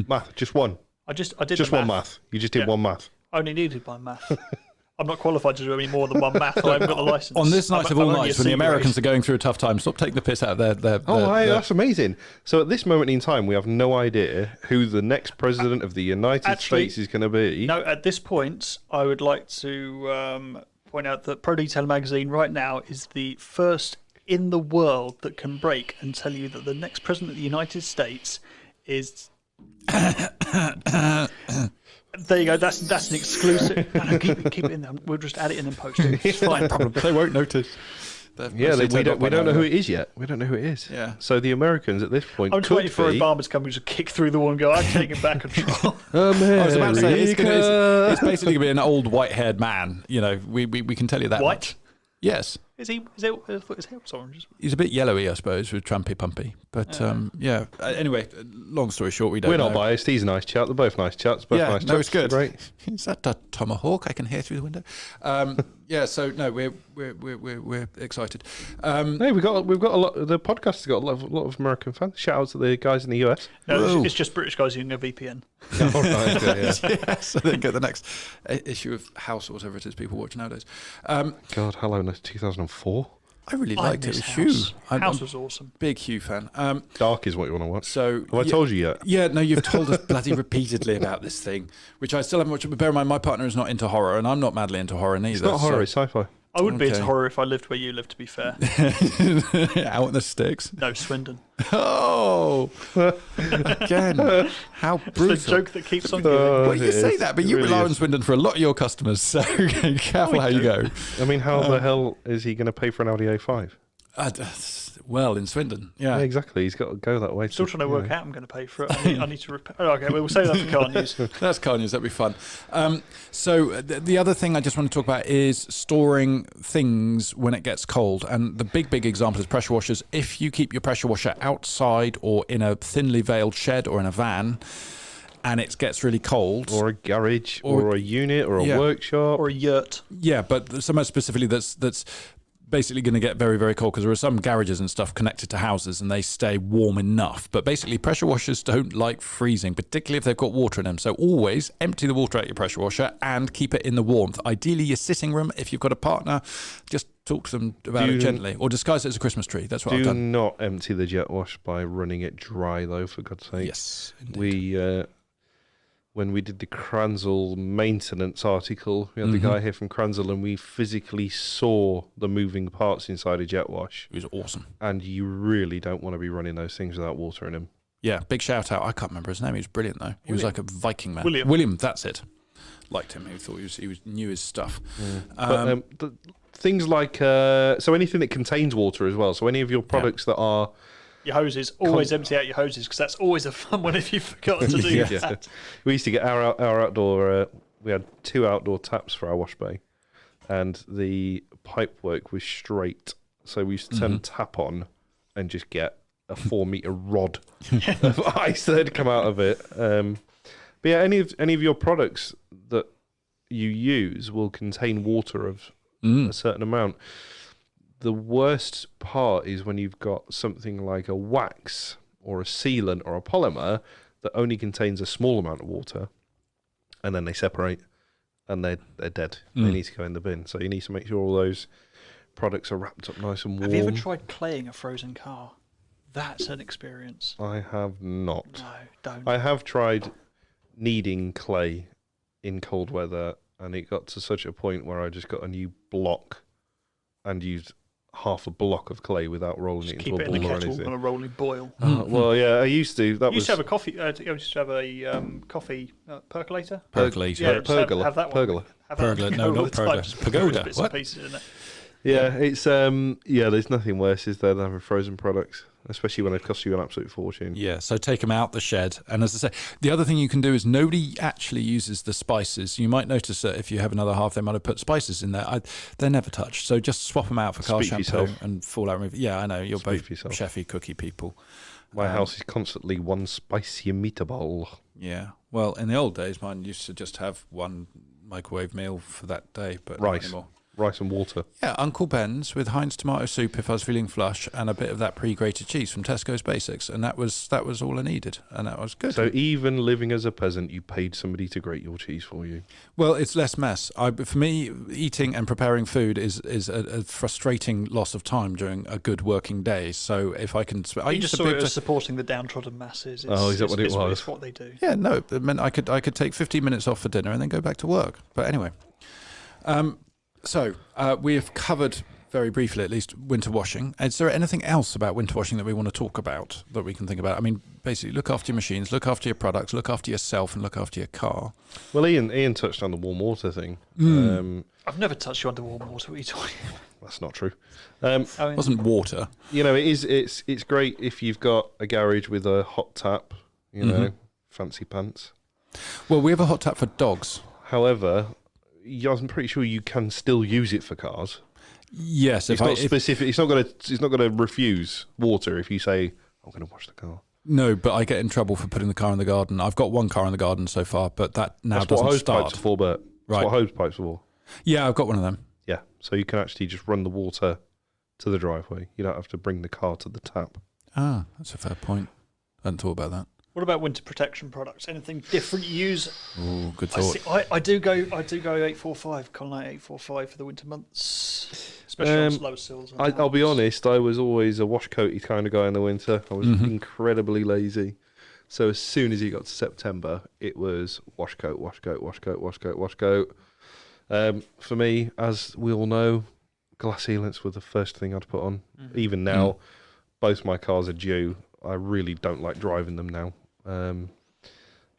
Speaker 2: Math, just one.
Speaker 1: I did
Speaker 2: just one math. You just did one math.
Speaker 1: I only needed one math. I'm not qualified to do any more than one math. I haven't got the license.
Speaker 3: On this night of all nights, when the Americans are going through a tough time, stop taking the piss out of their
Speaker 2: that's amazing. So at this moment in time, we have no idea who the next president of the United States is going to be.
Speaker 1: No, at this point, I would like to point out that Pro Detailer magazine right now is the first in the world that can break and tell you that the next president of the United States is... There you go. That's an exclusive. No, keep it in there. We'll just add it in post. It's fine.
Speaker 3: They won't notice.
Speaker 2: We don't know who it is yet. We don't know who it is.
Speaker 3: Yeah.
Speaker 2: So the Americans at this point.
Speaker 1: I'm waiting for Obama's coming to kick through the wall and go, "I'm taking back control."
Speaker 3: I was about to say it's basically going to be an old white-haired man. You know, we can tell you that.
Speaker 1: White?
Speaker 3: Much. Yes.
Speaker 1: I thought his hair was orange.
Speaker 3: He's a bit yellowy, I suppose, with Trumpy Pumpy. But anyway, long story short, we're
Speaker 2: not biased. He's a nice chap. They're both nice chaps. Nice chaps.
Speaker 3: It's good.
Speaker 2: Great.
Speaker 3: Is that a tomahawk I can hear through the window? So no, we're excited.
Speaker 2: Hey, we've got a lot. The podcast has got a lot of American fans. Shout out to the guys in the US.
Speaker 1: No, it's just British guys using a VPN.
Speaker 2: Oh, right, yeah.
Speaker 3: So they get the next issue of House or whatever it is people watch nowadays.
Speaker 2: God, hello, 2004.
Speaker 3: I really liked it.
Speaker 1: House. House was awesome.
Speaker 3: Big Hugh fan.
Speaker 2: Dark is what you want to watch.
Speaker 3: So
Speaker 2: have I told you yet?
Speaker 3: Yeah, no, you've told us bloody repeatedly about this thing, which I still haven't watched. But bear in mind, my partner is not into horror, and I'm not madly into horror neither.
Speaker 2: It's not horror, it's sci-fi.
Speaker 1: I would be into horror if I lived where you live, to be fair.
Speaker 3: Out in the sticks?
Speaker 1: No, Swindon.
Speaker 3: Oh! Again, how brutal.
Speaker 1: It's the joke that keeps on giving.
Speaker 3: Well, you say that, but you rely on Swindon for a lot of your customers, so careful how you go.
Speaker 2: I mean, how the hell is he going to pay for an Audi A5?
Speaker 3: well in Swindon.
Speaker 2: Yeah,
Speaker 3: Yeah.
Speaker 2: exactly. He's got to go that way.
Speaker 1: Still trying to work out I'm going to pay for it. I need to repair. Oh, okay, we'll save that for car news.
Speaker 3: That's car news. That'd be fun. So the other thing I just want to talk about is storing things when it gets cold. And the big example is pressure washers. If you keep your pressure washer outside or in a thinly veiled shed or in a van, and it gets really cold,
Speaker 2: or a garage, or a unit, or a workshop,
Speaker 1: or a yurt.
Speaker 3: Yeah, but somewhere specifically that's basically going to get very, very cold, because there are some garages and stuff connected to houses and they stay warm enough. But basically, pressure washers don't like freezing, particularly if they've got water in them. So always empty the water out your pressure washer and keep it in the warmth. Ideally, your sitting room. If you've got a partner, just talk to them about it gently, or disguise it as a Christmas tree. That's what I've done.
Speaker 2: Do not empty the jet wash by running it dry, though, for God's sake.
Speaker 3: Yes, indeed.
Speaker 2: When we did the Kranzel maintenance article, we had the guy here from Kranzel, and we physically saw the moving parts inside a jet wash.
Speaker 3: It was awesome.
Speaker 2: And you really don't want to be running those things without water in them.
Speaker 3: Yeah, big shout out. I can't remember his name. He was brilliant, though. He was like a Viking man.
Speaker 1: William,
Speaker 3: that's it. Liked him. He thought he knew his stuff.
Speaker 2: But things like so anything that contains water as well. So any of your products that are
Speaker 1: your hoses, always empty out your hoses, because that's always a fun one if you've forgotten to do that.
Speaker 2: We used to get our outdoor. We had 2 outdoor taps for our wash bay, and the pipework was straight. So we used to turn the tap on and just get a 4-meter rod of ice that had come out of it. But yeah, any of your products that you use will contain water of a certain amount. The worst part is when you've got something like a wax or a sealant or a polymer that only contains a small amount of water, and then they separate and they're dead. They need to go in the bin. So you need to make sure all those products are wrapped up nice and warm.
Speaker 1: Have you ever tried claying a frozen car? That's an experience.
Speaker 2: I have not.
Speaker 1: No, don't.
Speaker 2: I have tried kneading clay in cold weather, and it got to such a point where I just got a new block and used half a block of clay without rolling
Speaker 1: Just
Speaker 2: it
Speaker 1: keep
Speaker 2: into
Speaker 1: it
Speaker 2: a
Speaker 1: in the
Speaker 2: ball or
Speaker 1: kettle
Speaker 2: anything.
Speaker 1: on a rolling boil.
Speaker 2: Well, yeah, I used to.
Speaker 1: You used to have a coffee. I used to have a coffee percolator.
Speaker 3: Percolator.
Speaker 1: Yeah, just
Speaker 2: pergola.
Speaker 1: have that one.
Speaker 2: Pergola.
Speaker 1: Have that
Speaker 3: Pergola.
Speaker 1: one
Speaker 3: No,
Speaker 1: all
Speaker 3: not
Speaker 1: the time,
Speaker 3: pergola.
Speaker 1: just
Speaker 3: Pagoda.
Speaker 1: bits
Speaker 3: What?
Speaker 1: and pieces in it.
Speaker 2: Yeah, it's there's nothing worse, is there, than having frozen products, especially when they cost you an absolute fortune.
Speaker 3: Yeah, so take them out the shed. And as I say, the other thing you can do is nobody actually uses the spices. You might notice that if you have another half, they might have put spices in there. They're never touched. So just swap them out for car
Speaker 2: Speak for
Speaker 3: shampoo
Speaker 2: yourself.
Speaker 3: and fallout remover. Yeah, I know. You're
Speaker 2: Speak
Speaker 3: both
Speaker 2: for yourself.
Speaker 3: chefy cookie people.
Speaker 2: My house is constantly one spicy meatball.
Speaker 3: Yeah. Well, in the old days, mine used to just have one microwave meal for that day, but not
Speaker 2: Rice.
Speaker 3: anymore.
Speaker 2: Rice and water.
Speaker 3: Yeah, Uncle Ben's with Heinz tomato soup if I was feeling flush, and a bit of that pre-grated cheese from Tesco's Basics, and that was all I needed, and that was good.
Speaker 2: So even living as a peasant, you paid somebody to grate your cheese for you.
Speaker 3: Well, it's less mess. For me, eating and preparing food is a frustrating loss of time during a good working day. So if I can, I
Speaker 1: You
Speaker 3: used
Speaker 1: just
Speaker 3: to
Speaker 1: saw
Speaker 3: be
Speaker 1: it
Speaker 3: able to-
Speaker 1: as supporting the downtrodden masses.
Speaker 2: Is that what it was?
Speaker 1: It's what they do.
Speaker 3: Yeah, no, it meant I could take 15 minutes off for dinner and then go back to work. But anyway, so we have covered very briefly, at least, winter washing. Is there anything else about winter washing that we want to talk about that we can think about? I mean, basically, look after your machines, look after your products, look after yourself, and look after your car.
Speaker 2: Well, Ian touched on the warm water thing.
Speaker 1: I've never touched you under warm water. What are you talking
Speaker 2: That's not true.
Speaker 3: It wasn't water.
Speaker 2: You know, it's great if you've got a garage with a hot tap, you know, fancy pants.
Speaker 3: Well, we have a hot tap for dogs.
Speaker 2: However, I'm pretty sure you can still use it for cars.
Speaker 3: Yes,
Speaker 2: It's not specific. It's not going to refuse water if you say, I'm going to wash the car.
Speaker 3: No, but I get in trouble for putting the car in the garden. I've got one car in the garden so far, but that now
Speaker 2: That's
Speaker 3: doesn't
Speaker 2: what hose
Speaker 3: start.
Speaker 2: pipes are for, Bert. That's
Speaker 3: Right.
Speaker 2: what hose pipes are for.
Speaker 3: Yeah, I've got one of them.
Speaker 2: Yeah, so you can actually just run the water to the driveway. You don't have to bring the car to the tap.
Speaker 3: Ah, that's a fair point. I hadn't thought about that.
Speaker 1: What about winter protection products? Anything different you use?
Speaker 3: Oh, good
Speaker 1: I,
Speaker 3: thought.
Speaker 1: see, I do go 845, Colonite 845 for the winter months, especially on slow sills. and
Speaker 2: I'll be
Speaker 1: valves.
Speaker 2: honest, I was always a washcoaty kind of guy in the winter. I was incredibly lazy. So as soon as it got to September, it was washcoat, washcoat, washcoat, washcoat, washcoat. For me, as we all know, glass sealants were the first thing I'd put on. Even now, both my cars are due. I really don't like driving them now.
Speaker 3: And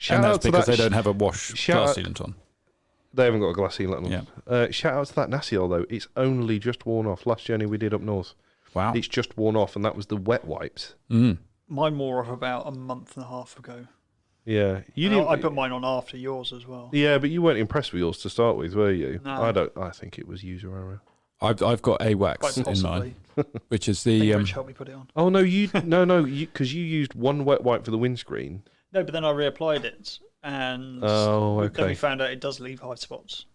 Speaker 3: that's because they don't have a glass sealant on.
Speaker 2: They haven't got a glass sealant on.
Speaker 3: Yeah.
Speaker 2: Shout out to that Nasiol though. It's only just worn off. Last journey we did up north,
Speaker 3: Wow.
Speaker 2: It's just worn off, and that was the wet wipes.
Speaker 3: Mm.
Speaker 1: Mine wore off about a month and a half ago.
Speaker 2: Yeah, you
Speaker 1: And
Speaker 2: didn't.
Speaker 1: I put mine on after yours as well.
Speaker 2: Yeah, but you weren't impressed with yours to start with, were you?
Speaker 1: No.
Speaker 2: I don't. I think it was user error.
Speaker 3: I've got AWAX
Speaker 1: Quite
Speaker 3: in
Speaker 1: possibly.
Speaker 3: mine, which is
Speaker 1: I think
Speaker 3: the
Speaker 1: Rich helped me put it on.
Speaker 2: Oh no, no, because you used one wet wipe for the windscreen.
Speaker 1: No, but then I reapplied it, and
Speaker 2: Oh,
Speaker 1: then
Speaker 2: okay.
Speaker 1: we found out it does leave high spots.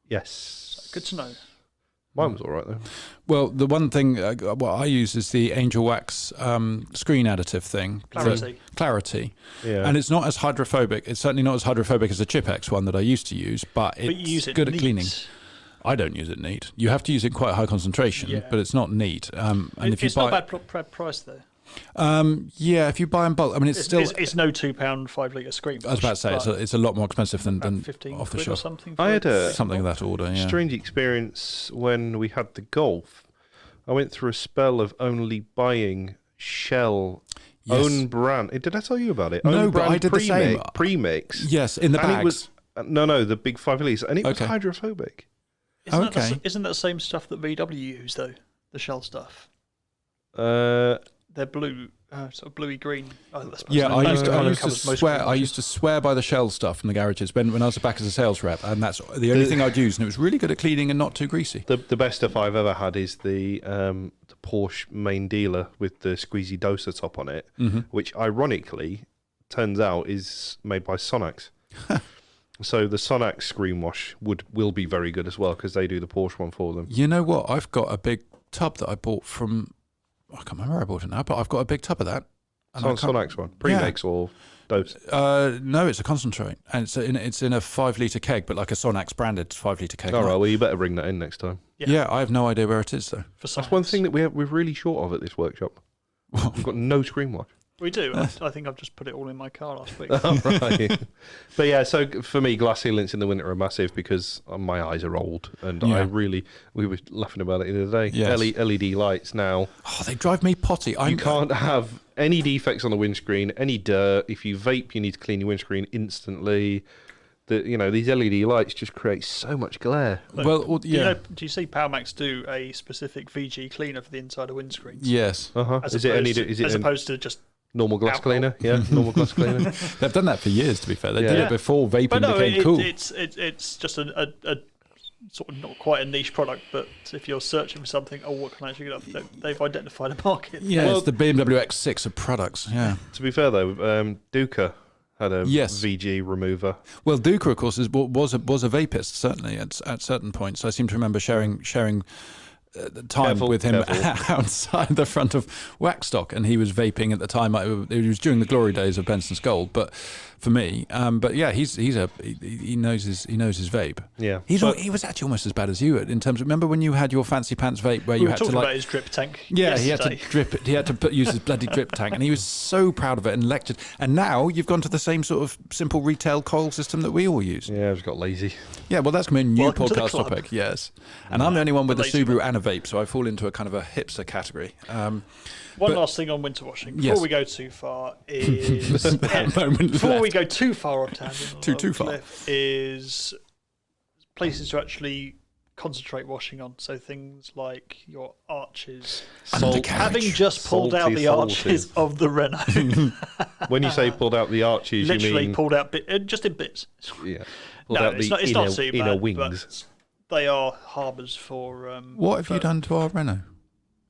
Speaker 2: Yes.
Speaker 1: Good to know.
Speaker 2: Mine was all right though.
Speaker 3: well, the one thing what I use is the Angel Wax screen additive thing.
Speaker 1: Clarity.
Speaker 3: Clarity.
Speaker 2: Yeah.
Speaker 3: And it's not as hydrophobic. It's certainly not as hydrophobic as the Chipex one that I used to use, but it's
Speaker 1: But you use it
Speaker 3: good
Speaker 1: neat.
Speaker 3: at cleaning. I don't use it neat. You have to use it in quite high concentration,
Speaker 1: Yeah.
Speaker 3: but it's not neat. And if you
Speaker 1: It's
Speaker 3: buy,
Speaker 1: not bad price though.
Speaker 3: yeah, if you buy in bulk, I mean, it's still.
Speaker 1: It's no £2 5 litre screen.
Speaker 3: I was about to say it's a lot more expensive than
Speaker 1: about 15
Speaker 3: off the
Speaker 1: quid or
Speaker 3: shelf.
Speaker 1: something.
Speaker 2: I had a
Speaker 3: Something of that order. Yeah.
Speaker 2: strange experience when we had the Golf. I went through a spell of only buying Shell
Speaker 3: Yes.
Speaker 2: own brand. Did I tell you about it?
Speaker 3: No,
Speaker 2: Own
Speaker 3: but
Speaker 2: brand
Speaker 3: I did the same.
Speaker 2: premix.
Speaker 3: Yes, in the
Speaker 2: And
Speaker 3: bags.
Speaker 2: it was no, the big 5 litres, and it was
Speaker 3: Okay.
Speaker 2: hydrophobic.
Speaker 1: Isn't that the same stuff that VW use though? The Shell stuff.
Speaker 2: Uh,
Speaker 1: They're blue, sort of bluey green.
Speaker 3: Yeah, I used to
Speaker 1: covers most
Speaker 3: swear.
Speaker 1: green
Speaker 3: I used to swear by the Shell stuff from the garages when I was back as a sales rep, and that's the only thing I'd use, and it was really good at cleaning and not too greasy.
Speaker 2: the best stuff I've ever had is the Porsche main dealer with the squeezy doser top on it, which ironically turns out is made by Sonax. So the Sonax screen wash will be very good as well because they do the Porsche one for them.
Speaker 3: You know what? I've got a big tub that I bought from. I can't remember where I bought it now, but I've got a big tub of that. And I can't-
Speaker 2: Sonax one, premix or dose.
Speaker 3: No, it's a concentrate, and it's in a 5 litre keg, but like a Sonax branded 5 litre keg.
Speaker 2: All right, well you better bring that in next time.
Speaker 3: Yeah, I have no idea where it is though.
Speaker 1: For
Speaker 2: That's one thing that we're really short of at this workshop. We've got no screen wash.
Speaker 1: we do. I think I've just put it all in my car last week.
Speaker 2: Right. But yeah, so for me, glass sealants in the winter are massive because my eyes are old, and
Speaker 3: Yeah.
Speaker 2: we were laughing about it the other day.
Speaker 3: Yes.
Speaker 2: LED lights now.
Speaker 3: Oh, they drive me potty.
Speaker 2: You can't have any defects on the windscreen, any dirt. If you vape, you need to clean your windscreen instantly. These LED lights just create so much glare.
Speaker 1: Look,
Speaker 3: yeah.
Speaker 1: Do you see PowerMax do a specific VG cleaner for the inside of windscreens?
Speaker 3: Yes.
Speaker 2: Is it
Speaker 1: opposed to just
Speaker 2: normal glass
Speaker 1: alcohol.
Speaker 2: cleaner? Yeah, normal glass cleaner.
Speaker 3: They've done that for years, to be fair. They did
Speaker 2: Yeah.
Speaker 3: it before vaping
Speaker 1: But no,
Speaker 3: became cool.
Speaker 1: it's just a sort of not quite a niche product, but if you're searching for something, what can I actually get off? They've identified a market.
Speaker 3: Yeah,
Speaker 2: Well-
Speaker 3: it's the BMW X6 of products. Yeah.
Speaker 2: To be fair though, Duca had a
Speaker 3: Yes.
Speaker 2: VG remover.
Speaker 3: Well, Duca, of course, was a vapist certainly at certain points. I seem to remember sharing time
Speaker 2: Careful,
Speaker 3: with him
Speaker 2: careful.
Speaker 3: outside the front of Waxstock, and he was vaping at the time. It was during the glory days of Benson's Gold, but for me, but yeah, he knows his vape.
Speaker 2: Yeah.
Speaker 3: He was actually almost as bad as you in terms of, remember when you had your fancy pants vape where
Speaker 1: We
Speaker 3: you
Speaker 1: were
Speaker 3: had to
Speaker 1: talking
Speaker 3: like
Speaker 1: about his drip tank.
Speaker 3: yeah, he had to
Speaker 1: yesterday.
Speaker 3: drip it. He had to use his bloody drip tank, and he was so proud of it and lectured. And now you've gone to the same sort of simple retail coil system that we all use.
Speaker 2: Yeah, I just got lazy.
Speaker 3: Yeah, well, that's going to be a new
Speaker 1: Welcome to the
Speaker 3: podcast
Speaker 1: club.
Speaker 3: topic. Yes, and I'm the only one with a
Speaker 1: lazy
Speaker 3: Subaru
Speaker 1: one.
Speaker 3: and a vape, so I fall into a kind of a hipster category.
Speaker 1: One
Speaker 3: but-
Speaker 1: last thing on winter washing before
Speaker 3: Yes.
Speaker 1: we go too far is
Speaker 3: that moment
Speaker 1: before
Speaker 3: left.
Speaker 1: we go too far on tangent on
Speaker 3: Too
Speaker 1: the
Speaker 3: far.
Speaker 1: cliff, is places to actually concentrate washing on. So things like your arches.
Speaker 3: Undercarriage.
Speaker 1: Having just pulled out
Speaker 2: Salty,
Speaker 1: the
Speaker 2: salty.
Speaker 1: arches of the Renault,
Speaker 2: When you say pulled out the arches, you
Speaker 1: literally
Speaker 2: mean
Speaker 1: pulled out just in bits.
Speaker 2: yeah, pulled
Speaker 1: No,
Speaker 2: out
Speaker 1: it's
Speaker 2: the
Speaker 1: not. It's not too
Speaker 2: inner
Speaker 1: bad,
Speaker 2: wings.
Speaker 1: but they are harbours for.
Speaker 3: What have you
Speaker 1: for
Speaker 3: done to our Renault?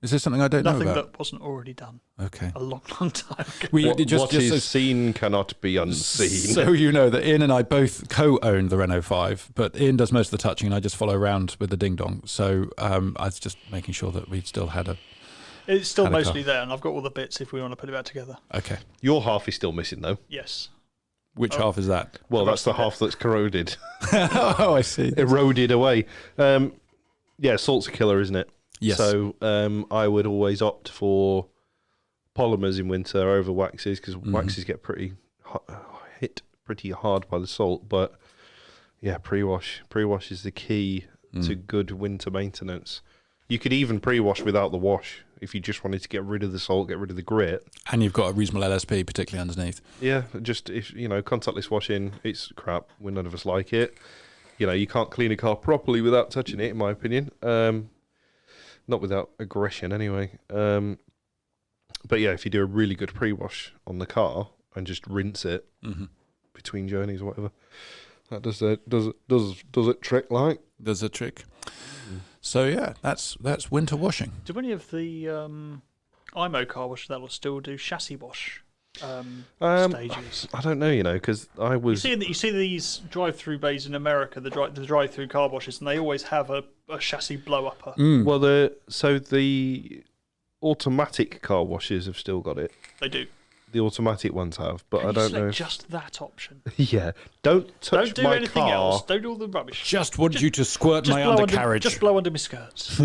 Speaker 3: Is there something I don't know
Speaker 1: Nothing
Speaker 3: about?
Speaker 1: that wasn't already done
Speaker 3: Okay.
Speaker 1: a long, long time ago.
Speaker 3: We
Speaker 2: What
Speaker 3: just
Speaker 2: is
Speaker 3: so,
Speaker 2: seen cannot be unseen.
Speaker 3: so you know that Ian and I both co-own the Renault 5, but Ian does most of the touching, and I just follow around with the ding dong. So I was just making sure that we still had a.
Speaker 1: It's still
Speaker 3: Had a
Speaker 1: mostly there, and I've got all the bits if we want to put it back together.
Speaker 3: Okay.
Speaker 2: Your half is still missing though.
Speaker 1: Yes.
Speaker 3: Which half is that?
Speaker 2: Well, that's the
Speaker 1: rusty
Speaker 2: half that's corroded,
Speaker 3: Oh, I see.
Speaker 2: eroded away. Yeah, salt's a killer, isn't it?
Speaker 3: Yes.
Speaker 2: So I would always opt for polymers in winter over waxes because waxes get hit pretty hard by the salt. But yeah, pre-wash is the key to good winter maintenance. You could even pre-wash without the wash if you just wanted to get rid of the salt, get rid of the grit.
Speaker 3: And you've got a reasonable LSP, particularly underneath.
Speaker 2: Yeah, just if contactless washing, it's crap. None of us like it. You can't clean a car properly without touching it, in my opinion. not without aggression anyway. But yeah, if you do a really good pre-wash on the car and just rinse it between journeys or whatever, that does it trick like.
Speaker 3: There's a trick. So yeah, that's winter washing.
Speaker 1: Do any of the IMO car wash that will still do chassis wash stages?
Speaker 2: I don't know, because I was.
Speaker 1: You see these drive-through bays in America, the drive-through car washes, and they always have a chassis blow-upper.
Speaker 2: Well, the automatic car washes have still got it.
Speaker 1: They do.
Speaker 2: The automatic ones have, but I don't know.
Speaker 1: Just that option.
Speaker 2: Yeah, don't touch
Speaker 1: Don't do
Speaker 2: my
Speaker 1: anything
Speaker 2: car.
Speaker 1: else. Don't do all the rubbish.
Speaker 3: Just want you to squirt my undercarriage.
Speaker 1: Just blow under my skirts.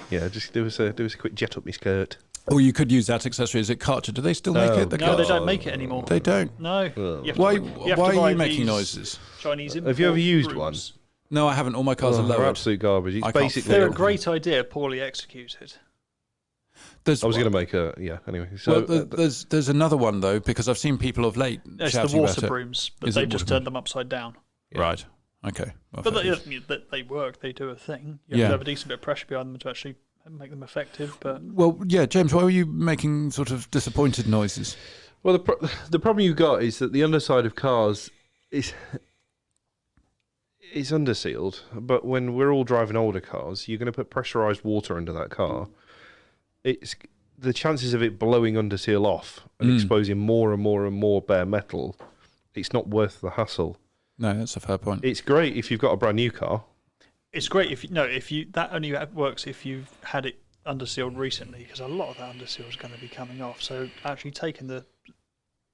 Speaker 2: Yeah, just do us a quick jet up my skirt.
Speaker 3: Or you could use that accessory. Is it Karcher? Do they still make it?
Speaker 1: No, they don't make it anymore.
Speaker 3: They don't.
Speaker 1: No.
Speaker 3: Why are you making noises?
Speaker 1: Chinese import
Speaker 2: Have you ever used
Speaker 1: brooms.
Speaker 3: No, I haven't. All my cars are
Speaker 2: They're
Speaker 3: lowered.
Speaker 2: absolute garbage. It's
Speaker 3: I can't
Speaker 2: basically.
Speaker 1: They're a great idea, poorly executed.
Speaker 2: I was going to make anyway. So
Speaker 3: there's another one though, because I've seen people of late
Speaker 1: It's
Speaker 3: shouting
Speaker 1: the water
Speaker 3: about
Speaker 1: brooms, but
Speaker 3: Is
Speaker 1: they
Speaker 3: it
Speaker 1: just
Speaker 3: water
Speaker 1: turned them upside down.
Speaker 3: it. Right. Okay. Well,
Speaker 1: But
Speaker 3: fair enough.
Speaker 1: they work. They do a thing. You have to have a decent bit of pressure behind them to actually make them effective. But
Speaker 3: Well, yeah, James, why were you making sort of disappointed noises?
Speaker 2: well, the problem you've got is that the underside of cars is undersealed. But when we're all driving older cars, you're going to put pressurized water under that car. It's the chances of it blowing underseal off and exposing more and more and more bare metal. It's not worth the hassle.
Speaker 3: No, that's a fair point.
Speaker 2: It's great if you've got a brand new car.
Speaker 1: it's great if that only works if you've had it undersealed recently, because a lot of that underseal is going to be coming off. So actually taking the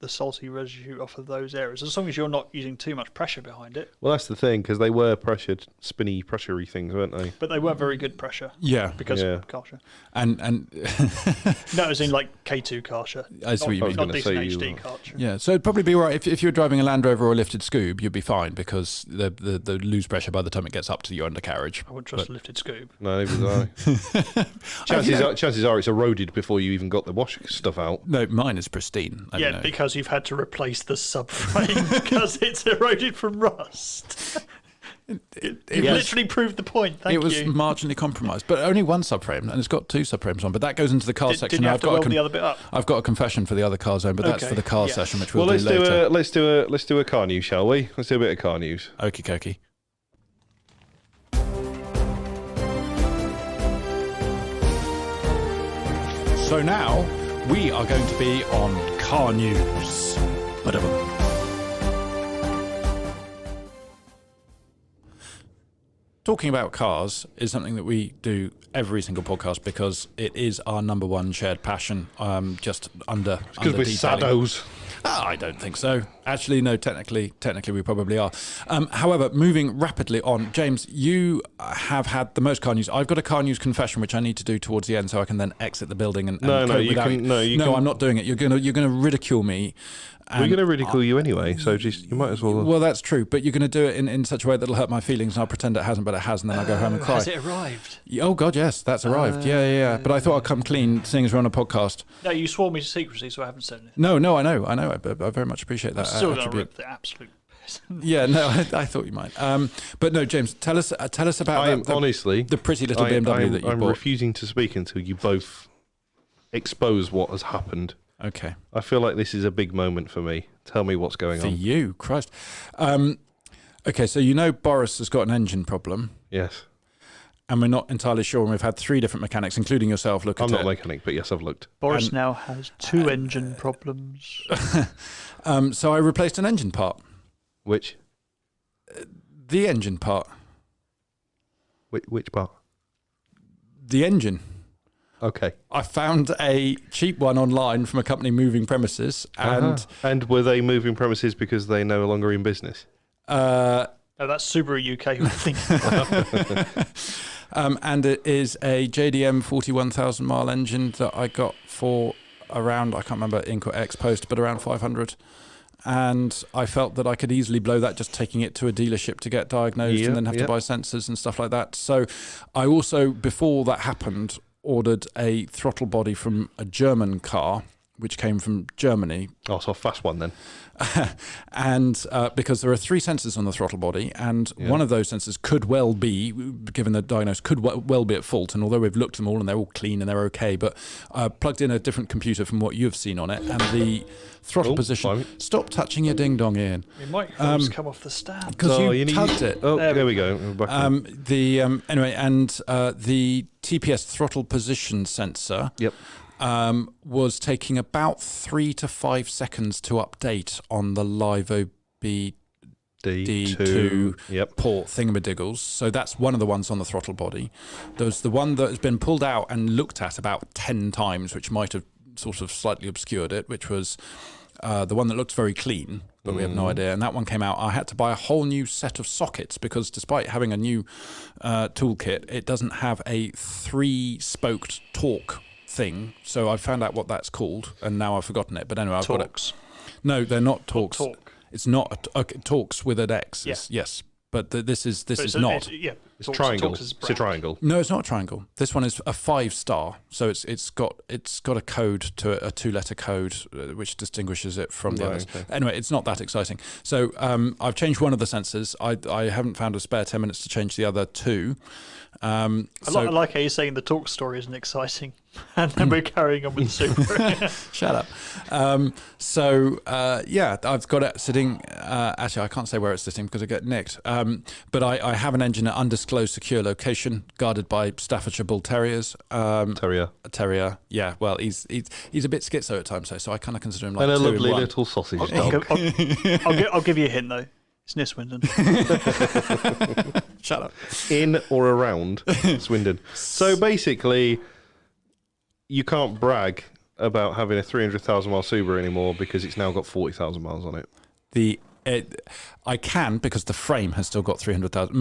Speaker 1: salty residue off of those areas, as long as you're not using too much pressure behind it.
Speaker 2: Well, that's the thing, because they were pressured, spinny, pressury things, weren't they?
Speaker 1: But they weren't very good pressure.
Speaker 3: Yeah.
Speaker 1: Because of Karcher.
Speaker 3: And
Speaker 1: No, as in like K2 Karcher.
Speaker 3: I see what you mean.
Speaker 1: Not
Speaker 2: gonna
Speaker 1: decent
Speaker 2: say
Speaker 1: HD Karcher.
Speaker 3: yeah, so it'd probably be all right if you were driving a Land Rover or a lifted Scoob, you'd be fine because the lose pressure by the time it gets up to your undercarriage.
Speaker 1: I wouldn't trust a lifted Scoob.
Speaker 2: No, neither was I. Chances are it's eroded before you even got the wash stuff out.
Speaker 3: No, mine is pristine. I don't know.
Speaker 1: Because you've had to replace the subframe because it's eroded from rust. You've literally proved the point. Thank you.
Speaker 3: It was marginally compromised, but only one subframe, and it's got two subframes on. But that goes into the car section.
Speaker 1: Did you have to weld the other bit up?
Speaker 3: I've got a confession for the other car zone, but that's
Speaker 1: Okay,
Speaker 3: for the car
Speaker 1: yes.
Speaker 3: session, which we'll do later.
Speaker 2: let's do a car news, shall we? Let's do a bit of car news.
Speaker 3: Okie dokie. So now we are going to be on car news. Whatever. Talking about cars is something that we do every single podcast because it is our number one shared passion. Just under
Speaker 2: Because we're
Speaker 3: detailing.
Speaker 2: saddos.
Speaker 3: I don't think so. Actually, no. Technically, we probably are. However, moving rapidly on, James, you have had the most car news. I've got a car news confession which I need to do towards the end, so I can then exit the building and
Speaker 2: No,
Speaker 3: cope without
Speaker 2: you can.
Speaker 3: No, I'm not doing it. You're gonna ridicule me.
Speaker 2: We're going to ridicule you anyway, so just you might as well.
Speaker 3: Well, that's true, but you're going to do it in such a way that'll hurt my feelings, and I'll pretend it hasn't, but it has, and then I'll go home and cry.
Speaker 1: Has it arrived?
Speaker 3: Oh God, yes, that's arrived. Yeah. But I thought I'd come clean, seeing as we're on a podcast.
Speaker 1: No, you swore me to secrecy, so I haven't said anything.
Speaker 3: No, I know. I very much appreciate that.
Speaker 1: I'm still going to
Speaker 3: attribute.
Speaker 1: rip the absolute piss.
Speaker 3: Yeah, no, I thought you might. But no, James, tell us about
Speaker 2: honestly
Speaker 3: the pretty little BMW that you
Speaker 2: I'm
Speaker 3: bought.
Speaker 2: refusing to speak until you both expose what has happened.
Speaker 3: Okay.
Speaker 2: I feel like this is a big moment for me. Tell me what's going
Speaker 3: For
Speaker 2: on.
Speaker 3: you, Christ. Okay, so Boris has got an engine problem,
Speaker 2: Yes.
Speaker 3: and we're not entirely sure, and we've had 3 different mechanics, including yourself, look
Speaker 2: I'm
Speaker 3: at
Speaker 2: not
Speaker 3: it.
Speaker 2: a mechanic, but yes, I've looked.
Speaker 1: Boris now has 2 engine problems.
Speaker 3: So I replaced an engine part.
Speaker 2: Which
Speaker 3: The engine part.
Speaker 2: which part?
Speaker 3: The engine.
Speaker 2: Okay.
Speaker 3: I found a cheap one online from a company moving premises, and
Speaker 2: And were they moving premises because they're no longer in business?
Speaker 1: No, that's Subaru UK who think.
Speaker 3: and it is a JDM 41,000 mile engine that I got for around, I can't remember Inc or X post, but around 500. And I felt that I could easily blow that just taking it to a dealership to get diagnosed and then have to buy sensors and stuff like that. So I also, before that happened, ordered a throttle body from a German car, which came from Germany.
Speaker 2: Oh, so a fast one then.
Speaker 3: And because there are 3 sensors on the throttle body, and one of those sensors could well be, given the diagnosis, could well be at fault. And although we've looked at them all and they're all clean and they're okay, but plugged in a different computer from what you've seen on it, and the throttle position.
Speaker 2: Blimey.
Speaker 3: Stop touching your ding dong, Ian.
Speaker 1: It might come off the stand.
Speaker 3: Because you tugged it.
Speaker 2: Oh, there we go. We're back in.
Speaker 3: Anyway, and the TPS throttle position sensor.
Speaker 2: Yep.
Speaker 3: Was taking about 3 to 5 seconds to update on the Live OBD2 port thingamadiggles. So that's one of the ones on the throttle body. There's the one that has been pulled out and looked at about 10 times, which might have sort of slightly obscured it, which was the one that looks very clean, but we have no idea. And that one came out. I had to buy a whole new set of sockets because despite having a new toolkit, it doesn't have a 3-spoked torque thing, so I found out what that's called, and now I've forgotten it. But anyway, I've got it. No, they're not Torques. It's not Torques with an X. Yes, but this is not.
Speaker 2: It's triangle. It's a triangle.
Speaker 3: No, it's not a triangle. This one is a 5-star, so it's got a code to a 2-letter code which distinguishes it from the others. Okay. Anyway, it's not that exciting. So I've changed one of the sensors. I haven't found a spare 10 minutes to change the other 2.
Speaker 1: I like how you're saying the talk story isn't exciting, and then we're carrying on with the Super.
Speaker 3: Shut up. I've got it sitting. Actually, I can't say where it's sitting because I get nicked. But I have an engine at undisclosed secure location, guarded by Staffordshire Bull Terriers. Terrier. Yeah. Well, he's a bit schizo at times, so I kind of consider him like
Speaker 2: and a
Speaker 3: 2
Speaker 2: lovely
Speaker 3: in 1.
Speaker 2: little sausage dog.
Speaker 1: I'll give you a hint though. It's near Swindon.
Speaker 3: Shut up.
Speaker 2: In or around Swindon. So basically, you can't brag about having a 300,000 mile Subaru anymore because it's now got 40,000 miles on it.
Speaker 3: I can because the frame has still got 300,000.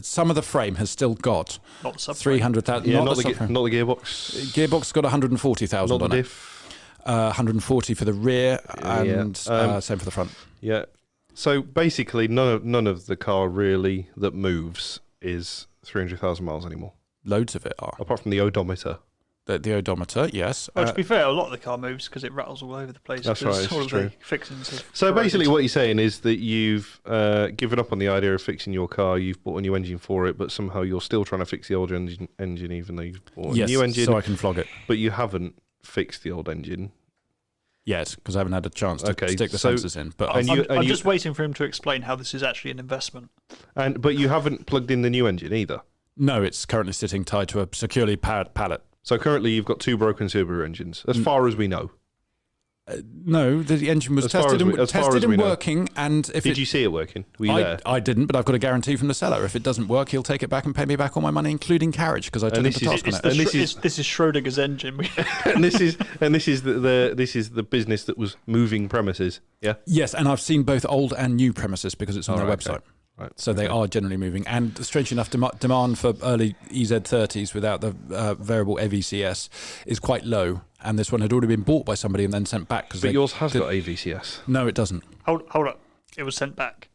Speaker 3: Some of the frame has still got 300,000.
Speaker 2: Yeah, not the gearbox.
Speaker 3: Gearbox got 140,000
Speaker 2: not
Speaker 3: on
Speaker 2: the
Speaker 3: it.
Speaker 2: diff.
Speaker 3: 140 for the rear and same for the front.
Speaker 2: Yeah. So basically, none of the car really that moves is 300,000 miles anymore.
Speaker 3: Loads of it are.
Speaker 2: Apart from the odometer.
Speaker 3: The odometer, yes.
Speaker 1: Well, to be fair, a lot of the car moves because it rattles all over the place.
Speaker 2: That's right, it's true.
Speaker 1: So
Speaker 2: basically what you're saying is that you've given up on the idea of fixing your car, you've bought a new engine for it, but somehow you're still trying to fix the old engine even though you've bought a new engine.
Speaker 3: So I can flog it.
Speaker 2: But you haven't fixed the old engine.
Speaker 3: Yet, because I haven't had a chance to stick the sensors in. But
Speaker 1: I'm just waiting for him to explain how this is actually an investment.
Speaker 2: But you haven't plugged in the new engine either?
Speaker 3: No, it's currently sitting tied to a securely powered pallet.
Speaker 2: So currently you've got 2 broken Subaru engines, as far as we know.
Speaker 3: No, the engine was tested and working. And
Speaker 2: did you see it working? Were you there?
Speaker 3: I didn't, but I've got a guarantee from the seller. If it doesn't work, he'll take it back and pay me back all my money, including carriage, because I took it to task on it.
Speaker 1: This is Schrodinger's engine.
Speaker 2: and this is the business that was moving premises. Yeah.
Speaker 3: Yes, and I've seen both old and new premises because it's on their website.
Speaker 2: Okay. Right.
Speaker 3: So they are generally moving. And strange enough, demand for early EZ30s without the variable AVCS is quite low. And this one had already been bought by somebody and then sent back.
Speaker 2: But yours has got AVCS.
Speaker 3: No, it doesn't.
Speaker 1: Hold up. It was sent back.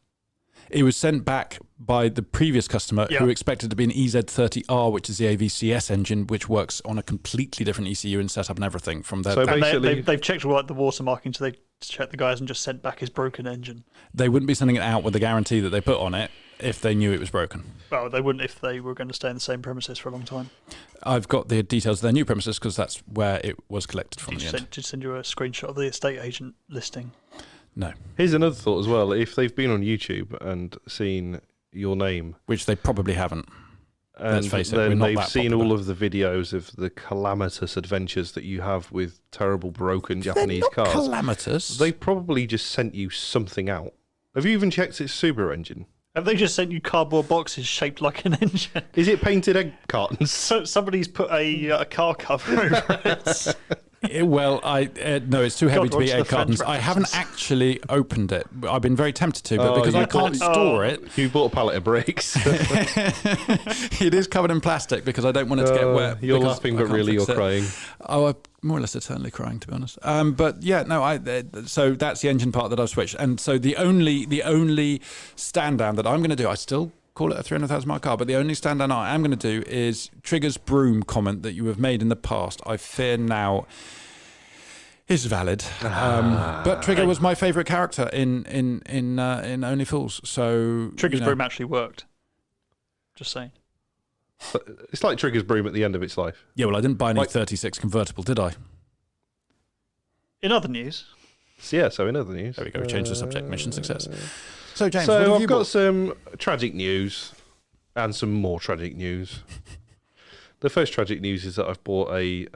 Speaker 3: It was sent back by the previous customer who expected to be an EZ30R, which is the AVCS engine, which works on a completely different ECU and setup and everything from their...
Speaker 1: So basically, they've checked all the watermarking, so they checked the guys and just sent back his broken engine.
Speaker 3: They wouldn't be sending it out with the guarantee that they put on it if they knew it was broken.
Speaker 1: Well, they wouldn't if they were going to stay in the same premises for a long time.
Speaker 3: I've got the details of their new premises because that's where it was collected from.
Speaker 1: Did you send you a screenshot of the estate agent listing?
Speaker 3: No.
Speaker 2: Here's another thought as well. If they've been on YouTube and seen your name...
Speaker 3: Which they probably haven't. Let's face it,
Speaker 2: then they've seen all of the videos of the calamitous adventures that you have with terrible broken Japanese cars.
Speaker 3: Calamitous?
Speaker 2: They probably just sent you something out. Have you even checked its Subaru engine?
Speaker 1: Have they just sent you cardboard boxes shaped like an engine?
Speaker 2: Is it painted egg cartons?
Speaker 1: Somebody's put a car cover over it.
Speaker 3: No, it's too heavy to be egg cartons. I haven't actually opened it. I've been very tempted to, but because I can't store it...
Speaker 2: You bought a pallet of bricks.
Speaker 3: It is covered in plastic because I don't want it to get wet.
Speaker 2: You're laughing, but really you're crying.
Speaker 3: Oh, I'm more or less eternally crying, to be honest. But yeah, no. So that's the engine part that I've switched, and so the only stand down that I'm going to do, I still call it a 300,000 mile car, but the only stand down I am going to do is Trigger's broom comment that you have made in the past. I fear now is valid. But Trigger was my favourite character in Only Fools. So
Speaker 1: Trigger's broom actually worked. Just saying.
Speaker 2: It's like Trigger's broom at the end of its life.
Speaker 3: Yeah, well, I didn't buy an E36 convertible, did I?
Speaker 1: In other news.
Speaker 2: So in other news.
Speaker 3: There we go. We changed the subject. Mission success. So, James, what
Speaker 2: So
Speaker 3: have
Speaker 2: I've
Speaker 3: you
Speaker 2: got
Speaker 3: bought?
Speaker 2: some tragic news and some more tragic news. The first tragic news is that I've bought a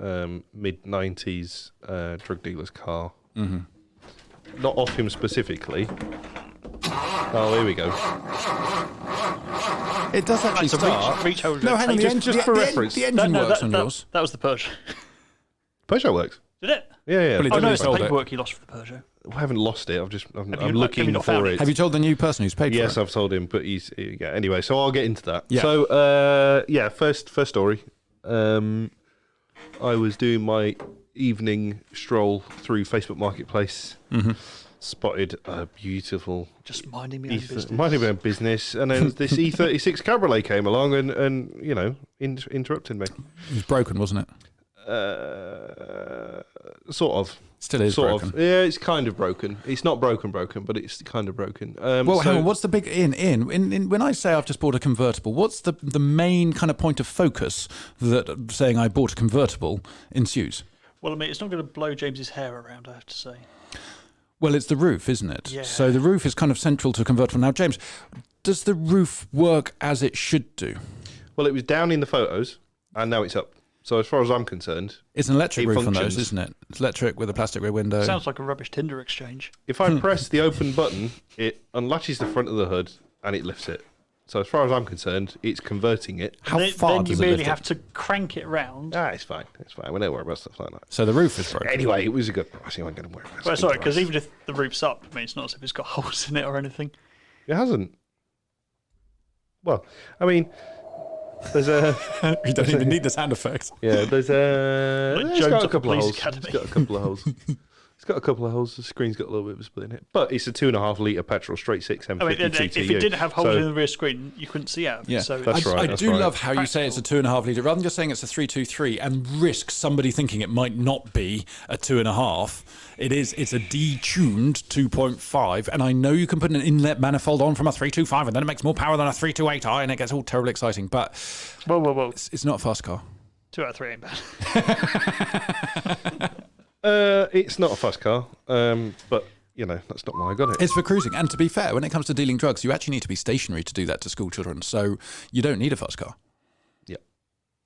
Speaker 2: mid-90s drug dealer's car.
Speaker 3: Mm-hmm.
Speaker 2: Not off him specifically. Oh, here we go.
Speaker 3: It does actually
Speaker 1: That's a
Speaker 3: start.
Speaker 1: reach holder.
Speaker 3: No, hang on.
Speaker 2: Just for reference.
Speaker 3: The engine works on yours.
Speaker 1: That was the Peugeot.
Speaker 2: Peugeot works.
Speaker 1: Did it?
Speaker 2: Yeah.
Speaker 3: Well, it
Speaker 1: Oh,
Speaker 3: didn't
Speaker 1: no,
Speaker 3: really
Speaker 1: it's the
Speaker 3: sold it.
Speaker 1: paperwork you lost for the Peugeot.
Speaker 2: I haven't lost it. I'm
Speaker 1: you
Speaker 2: looking
Speaker 1: not found
Speaker 2: for
Speaker 1: it?
Speaker 2: it.
Speaker 3: Have you told the new person who's paid for
Speaker 2: Yes,
Speaker 3: it?
Speaker 2: I've told him, but he's Anyway, so I'll get into that.
Speaker 3: Yeah.
Speaker 2: So first story. I was doing my evening stroll through Facebook Marketplace.
Speaker 3: Mm-hmm.
Speaker 2: Spotted a beautiful
Speaker 1: Just minding my own business.
Speaker 2: minding my own business, and then this E36 Cabriolet came along and interrupted me.
Speaker 3: It was broken, wasn't it?
Speaker 2: Sort of.
Speaker 3: Still is
Speaker 2: Sort
Speaker 3: broken.
Speaker 2: of. Yeah, it's kind of broken. It's not broken, but it's kind of broken.
Speaker 3: Well, hang on. What's the big when I say I've just bought a convertible? What's the main kind of point of focus that saying I bought a convertible ensues?
Speaker 1: Well, I mean, it's not going to blow James's hair around, I have to say.
Speaker 3: Well, it's the roof, isn't it?
Speaker 1: Yeah.
Speaker 3: So the roof is kind of central to a convertible. Now, James, does the roof work as it should do?
Speaker 2: Well, it was down in the photos, and now it's up. So as far as I'm concerned,
Speaker 3: It's an electric
Speaker 2: it
Speaker 3: roof on
Speaker 2: functions.
Speaker 3: those, isn't it? It's electric with a plastic rear window.
Speaker 1: Sounds like a rubbish Tinder exchange.
Speaker 2: if I press the open button, it unlatches the front of the hood and it lifts it. So as far as I'm concerned, it's converting it.
Speaker 3: How
Speaker 1: then,
Speaker 3: far
Speaker 1: then
Speaker 3: does
Speaker 1: you
Speaker 3: it
Speaker 1: really
Speaker 3: lift
Speaker 1: have
Speaker 3: it?
Speaker 1: to crank it round.
Speaker 2: It's fine. It's fine. We don't worry about stuff like that.
Speaker 3: So the roof is broken.
Speaker 2: Anyway, it was a good price. I ain't going to worry about it.
Speaker 1: Well, sorry, because even if the roof's up, I mean, it's not as if it's got holes in it or anything.
Speaker 2: It hasn't. Well, I mean, there's a...
Speaker 3: You don't even need the sound effect.
Speaker 2: Yeah, there's a...
Speaker 1: Like
Speaker 2: It's
Speaker 1: Jones
Speaker 2: got a
Speaker 1: at the
Speaker 2: couple of
Speaker 1: police
Speaker 2: holes.
Speaker 1: academy.
Speaker 2: It's got a couple of holes. It's got a couple of holes. The screen's got a little bit of a split in it. But it's a 2.5 litre petrol straight 6 M50
Speaker 1: I mean, if
Speaker 2: GTU.
Speaker 1: it didn't have holes
Speaker 2: So-
Speaker 1: in the rear screen, you couldn't see out of it.
Speaker 3: Yeah,
Speaker 1: So
Speaker 2: That's right.
Speaker 3: I
Speaker 2: that's
Speaker 3: do
Speaker 2: right.
Speaker 3: love how you say it's a 2.5 litre, rather than just saying it's a 323 and risk somebody thinking it might not be a 2.5. It's a detuned 2.5, and I know you can put an inlet manifold on from a 325, and then it makes more power than a 328i, and it gets all terribly exciting. But
Speaker 1: Whoa.
Speaker 3: it's not a fast car.
Speaker 1: 2 out of 3 ain't bad.
Speaker 2: It's not a fast car, but that's not why I got it.
Speaker 3: It's for cruising, and to be fair, when it comes to dealing drugs, you actually need to be stationary to do that to school children. So you don't need a fast car.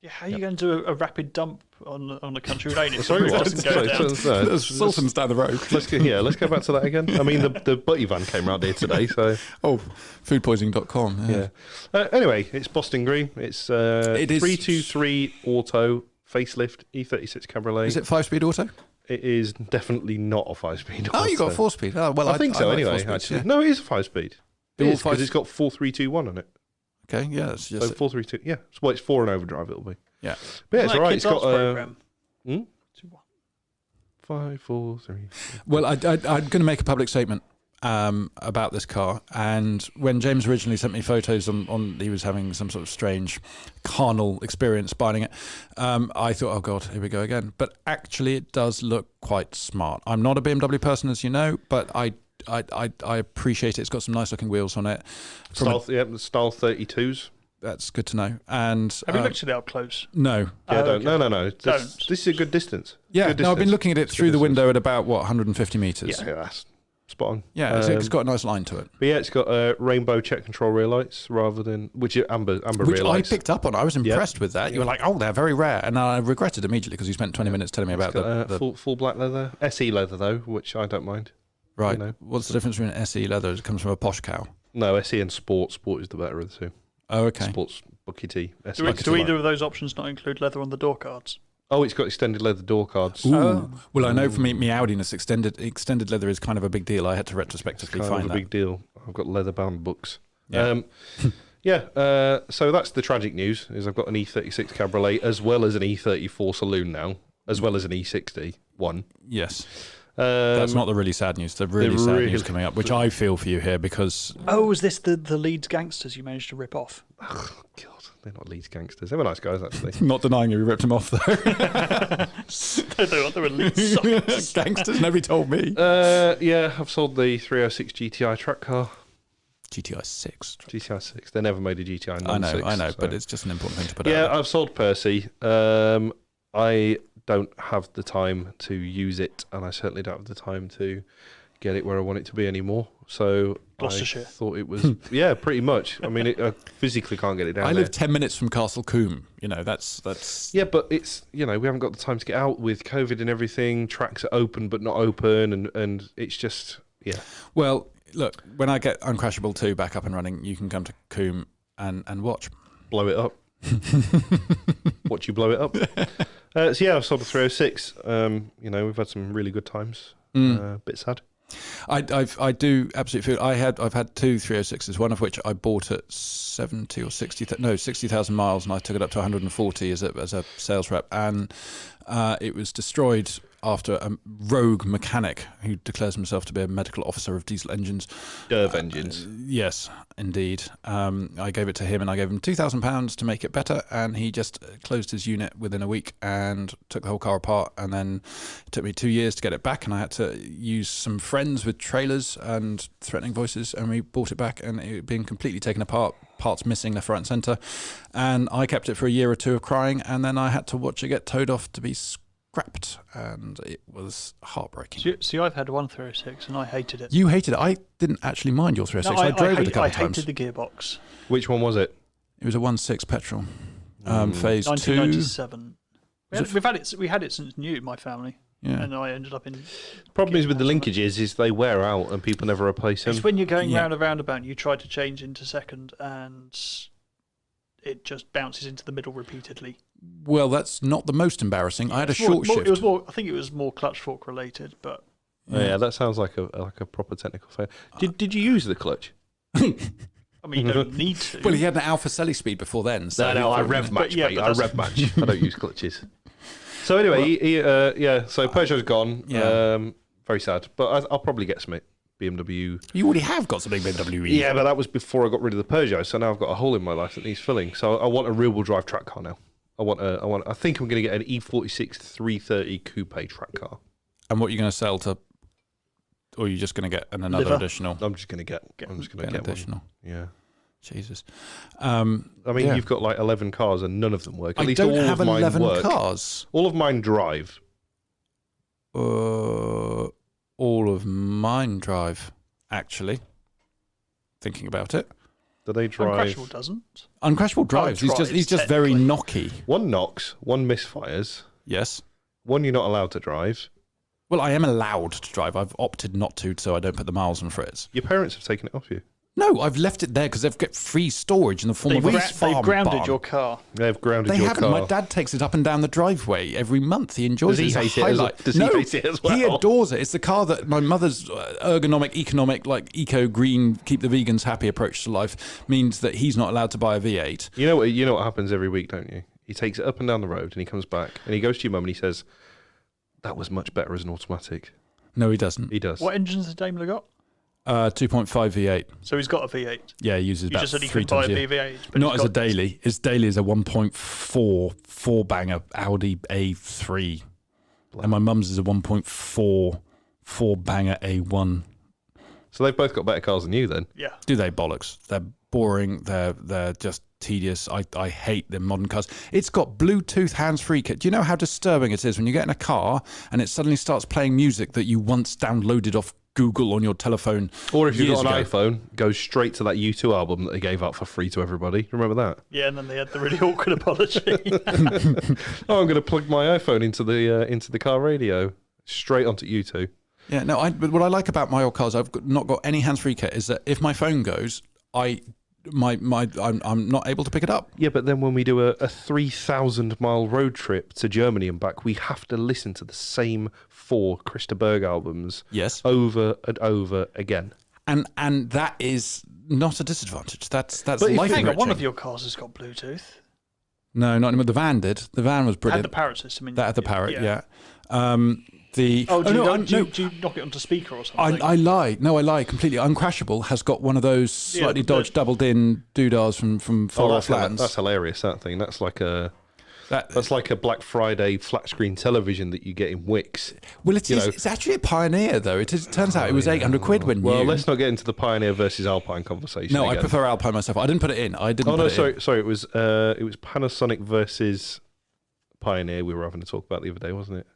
Speaker 1: Yeah, how are you going to do a rapid dump on a country lane if the
Speaker 2: Sorry,
Speaker 1: roof
Speaker 2: what?
Speaker 1: doesn't go down?
Speaker 3: Sultan's down the road.
Speaker 2: Let's go back to that again. I mean, the Butty van came round here today, so
Speaker 3: Oh, foodpoisoning.com.
Speaker 2: yeah. Anyway, it's Boston Green. It's
Speaker 3: It is-
Speaker 2: 323 auto facelift E36 Cabriolet.
Speaker 3: Is it 5-speed auto?
Speaker 2: It is definitely not a 5-speed.
Speaker 3: Oh, you got 4-speed. Oh, well,
Speaker 2: I think so.
Speaker 3: like
Speaker 2: Anyway,
Speaker 3: 4-speeds,
Speaker 2: actually,
Speaker 3: yeah.
Speaker 2: no, it is a 5-speed.
Speaker 3: They're
Speaker 2: It
Speaker 3: all
Speaker 2: is because
Speaker 3: 5
Speaker 2: it's got 4321 on it.
Speaker 3: Okay, yeah, it's
Speaker 2: So
Speaker 3: just
Speaker 2: 432. Yeah, well, it's 4 and overdrive. It'll be.
Speaker 3: yeah.
Speaker 2: But yeah, it's
Speaker 1: Like
Speaker 2: alright.
Speaker 1: kids'
Speaker 2: It's got
Speaker 1: arts program.
Speaker 2: 5, 4, 3.
Speaker 3: Well, I'm going to make a public statement about this car. And when James originally sent me photos on he was having some sort of strange carnal experience buying it, I thought, oh God, here we go again. But actually, it does look quite smart. I'm not a BMW person, as you know, but I appreciate it. It's got some nice looking wheels on it.
Speaker 2: Style 32s.
Speaker 3: That's good to know. And
Speaker 1: Have you looked at it up close?
Speaker 3: no.
Speaker 2: Yeah,
Speaker 1: Oh,
Speaker 2: don't.
Speaker 1: okay.
Speaker 2: No. This is a good distance.
Speaker 3: Yeah,
Speaker 2: Good
Speaker 3: no, I've been
Speaker 2: distance.
Speaker 3: looking at it
Speaker 2: Good
Speaker 3: through the
Speaker 2: distance.
Speaker 3: window at about, 150 metres.
Speaker 2: Yeah, that's spot on.
Speaker 3: Yeah, it's got a nice line to it.
Speaker 2: But yeah, it's got rainbow check control rear lights rather than which are amber
Speaker 3: Which
Speaker 2: rear
Speaker 3: I
Speaker 2: lights.
Speaker 3: picked up on. I was impressed with that. You were like, oh, they're very rare. And I regretted immediately because you spent 20 minutes telling me about the
Speaker 2: full black leather, SE leather though, which I don't mind.
Speaker 3: Right.
Speaker 2: you know.
Speaker 3: What's the difference between SE leather? It comes from a posh cow.
Speaker 2: No, SE and Sport. Sport is the better of the two.
Speaker 3: Oh, okay.
Speaker 2: Sport's buckety. SE
Speaker 1: Do either of those options not include leather on the door cards?
Speaker 2: Oh, it's got extended leather door cards.
Speaker 3: Ooh. Well, I know for me, Audiness extended leather is kind of a big deal. I had to retrospectively
Speaker 2: Kind
Speaker 3: find
Speaker 2: of a
Speaker 3: that.
Speaker 2: big deal. I've got leather bound books.
Speaker 3: Yeah.
Speaker 2: So that's the tragic news. Is I've got an E36 Cabriolet as well as an E34 saloon now, as well as an E60 one.
Speaker 3: Yes. That's not the really sad news. The really sad news coming up, which I feel for you here because
Speaker 1: Oh, is this the Leeds gangsters you managed to rip off?
Speaker 2: Oh, God, they're not Leeds gangsters. They were nice guys, actually.
Speaker 3: Not denying you, we ripped them off though.
Speaker 1: They were elite socks.
Speaker 3: Gangsters, nobody told me.
Speaker 2: Yeah, I've sold the 306 GTI track car.
Speaker 3: GTI 6.
Speaker 2: GTI 6. They never made a GTI 96.
Speaker 3: I know,
Speaker 2: so.
Speaker 3: but it's just an important thing to put out.
Speaker 2: Yeah, I've sold Percy. I don't have the time to use it, and I certainly don't have the time to get it where I want it to be anymore. So
Speaker 1: Gloucestershire.
Speaker 2: I thought it was, yeah, pretty much. I mean, I physically can't get it down
Speaker 3: I
Speaker 2: there.
Speaker 3: live 10 minutes from Castle Combe. You know, that's.
Speaker 2: Yeah, but it's, we haven't got the time to get out with COVID and everything. Tracks are open but not open, and it's just, yeah.
Speaker 3: Well, look, when I get Uncrashable 2 back up and running, you can come to Combe and watch.
Speaker 2: Blow it up. Watch you blow it up. So yeah, I've sold the 306. We've had some really good times. Bit sad.
Speaker 3: I do absolutely feel I've had two 306s, one of which I bought at 60,000 miles, and I took it up to 140 as a sales rep, and it was destroyed after a rogue mechanic who declares himself to be a medical officer of diesel engines.
Speaker 2: Derv engines.
Speaker 3: Yes, indeed. I gave it to him, and I gave him £2,000 to make it better, and he just closed his unit within a week and took the whole car apart, and then it took me 2 years to get it back, and I had to use some friends with trailers and threatening voices, and we bought it back, and it had been completely taken apart, parts missing left, right and centre, and I kept it for a year or two of crying, and then I had to watch it get towed off to be scrapped, and it was heartbreaking.
Speaker 1: See, I've had one 306 and I hated it.
Speaker 3: You hated it. I didn't actually mind your 306. I drove it a couple of times.
Speaker 1: I hated the gearbox.
Speaker 2: Which one was it?
Speaker 3: It was a 1.6 petrol. Phase 2.
Speaker 1: 1997. We had it since new, my family.
Speaker 3: Yeah.
Speaker 1: And I ended up in...
Speaker 2: Problem is with the linkages is they wear out and people never replace them.
Speaker 1: It's when you're going round a roundabout and you try to change into second and it just bounces into the middle repeatedly.
Speaker 3: Well, that's not the most embarrassing. I had a short shift.
Speaker 1: I think it was more clutch fork related, but...
Speaker 2: Oh, yeah, that sounds like a proper technical fail. Did you use the clutch?
Speaker 1: I mean, you don't need to.
Speaker 3: Well, he had an Alpha Celli speed before then. So
Speaker 2: No, I rev match,
Speaker 1: yeah,
Speaker 2: mate. I rev match. I don't use clutches. So anyway, so Peugeot's gone.
Speaker 3: Yeah.
Speaker 2: Very sad. But I'll probably get some BMW.
Speaker 3: You already have got something BMW.
Speaker 2: Yeah, but that was before I got rid of the Peugeot. So now I've got a hole in my life that needs filling. So I want a rear-wheel drive track car now. I think I'm going to get an E46 330 coupe track car.
Speaker 3: And what are you going to sell to? Or are you just going to get another
Speaker 1: Liver.
Speaker 3: additional?
Speaker 2: I'm just going to get
Speaker 3: an additional.
Speaker 2: One. Yeah.
Speaker 3: Jesus.
Speaker 2: I mean, you've got like 11 cars and none of them work. At
Speaker 3: I
Speaker 2: least
Speaker 3: don't
Speaker 2: all
Speaker 3: have
Speaker 2: of mine
Speaker 3: 11
Speaker 2: work.
Speaker 3: cars.
Speaker 2: All of mine drive.
Speaker 3: All of mine drive, actually. Thinking about it.
Speaker 2: Do they drive?
Speaker 1: Uncrashable doesn't.
Speaker 3: Uncrashable drives.
Speaker 1: drives,
Speaker 3: He's just very knocky.
Speaker 2: One knocks, one misfires,
Speaker 3: Yes.
Speaker 2: one you're not allowed to drive.
Speaker 3: Well, I am allowed to drive. I've opted not to, so I don't put the miles on Fritz.
Speaker 2: Your parents have taken it off you.
Speaker 3: No, I've left it there because they've got free storage in the form of a farm
Speaker 1: They've grounded
Speaker 3: barn.
Speaker 1: your car.
Speaker 2: They've grounded
Speaker 3: They
Speaker 2: your
Speaker 3: haven't.
Speaker 2: car.
Speaker 3: My dad takes it up and down the driveway every month. He enjoys
Speaker 2: Does he
Speaker 3: it. It's a
Speaker 2: hate it as-
Speaker 3: highlight.
Speaker 2: does he hate it as well?
Speaker 3: He adores it. It's the car that my mother's economic, like eco-green, keep the vegans happy approach to life means that he's not allowed to buy a V8.
Speaker 2: You know what happens every week, don't you? He takes it up and down the road and he comes back and he goes to your mum and he says, "That was much better as an automatic."
Speaker 3: No, he doesn't.
Speaker 2: He does.
Speaker 1: What engines has Daimler got?
Speaker 3: 2.5 V8.
Speaker 1: So he's got a V8.
Speaker 3: Yeah, he uses
Speaker 1: You
Speaker 3: about
Speaker 1: just said he
Speaker 3: 3
Speaker 1: could buy a
Speaker 3: times a year.
Speaker 1: V8. But
Speaker 3: Not
Speaker 1: he's
Speaker 3: as a
Speaker 1: got-
Speaker 3: daily. His daily is a 1.4 four-banger Audi A3. And my mum's is a 1.4 four-banger A1.
Speaker 2: So they've both got better cars than you then.
Speaker 1: Yeah.
Speaker 3: Do they? Bollocks. They're boring. They're just tedious. I hate the modern cars. It's got Bluetooth hands-free kit. Do you know how disturbing it is when you get in a car and it suddenly starts playing music that you once downloaded off Google on your telephone?
Speaker 2: Or if you've
Speaker 3: years
Speaker 2: got an
Speaker 3: ago?
Speaker 2: iPhone, go straight to that U2 album that they gave out for free to everybody. Remember that?
Speaker 1: Yeah, and then they had the really awkward apology.
Speaker 2: Oh, I'm going to plug my iPhone into the car radio. Straight onto U2.
Speaker 3: Yeah, no. But what I like about my old cars, not got any hands-free kit, is that if my phone goes, I'm not able to pick it up.
Speaker 2: Yeah, but then when we do a 3,000-mile road trip to Germany and back, we have to listen to the same 4 Christa Berg albums
Speaker 3: Yes,
Speaker 2: over and over again.
Speaker 3: and that is not a disadvantage. That's
Speaker 2: But if-
Speaker 3: life
Speaker 1: Hang on, one
Speaker 3: enriching.
Speaker 1: of your cars has got Bluetooth.
Speaker 3: No, not anymore. The van did. The van was
Speaker 1: Had
Speaker 3: brilliant.
Speaker 1: the Parrot system in
Speaker 3: That had the Parrot, yeah. The
Speaker 1: Oh, do you
Speaker 3: no.
Speaker 1: knock it onto speaker or something?
Speaker 3: I lie. No, I lie completely. Uncrashable has got one of those slightly dodged, doubled-in doodahs from far off lands.
Speaker 2: That's hilarious. That thing. That's like a Black Friday flat screen television that you get in Wix.
Speaker 3: Well, it's actually a Pioneer though. It turns out it was 800 quid when
Speaker 2: Well, let's not get into the Pioneer versus Alpine conversation.
Speaker 3: No,
Speaker 2: again.
Speaker 3: I prefer Alpine myself. I didn't put it in.
Speaker 2: Sorry. It was Panasonic versus Pioneer. We were having to talk about the other day, wasn't it?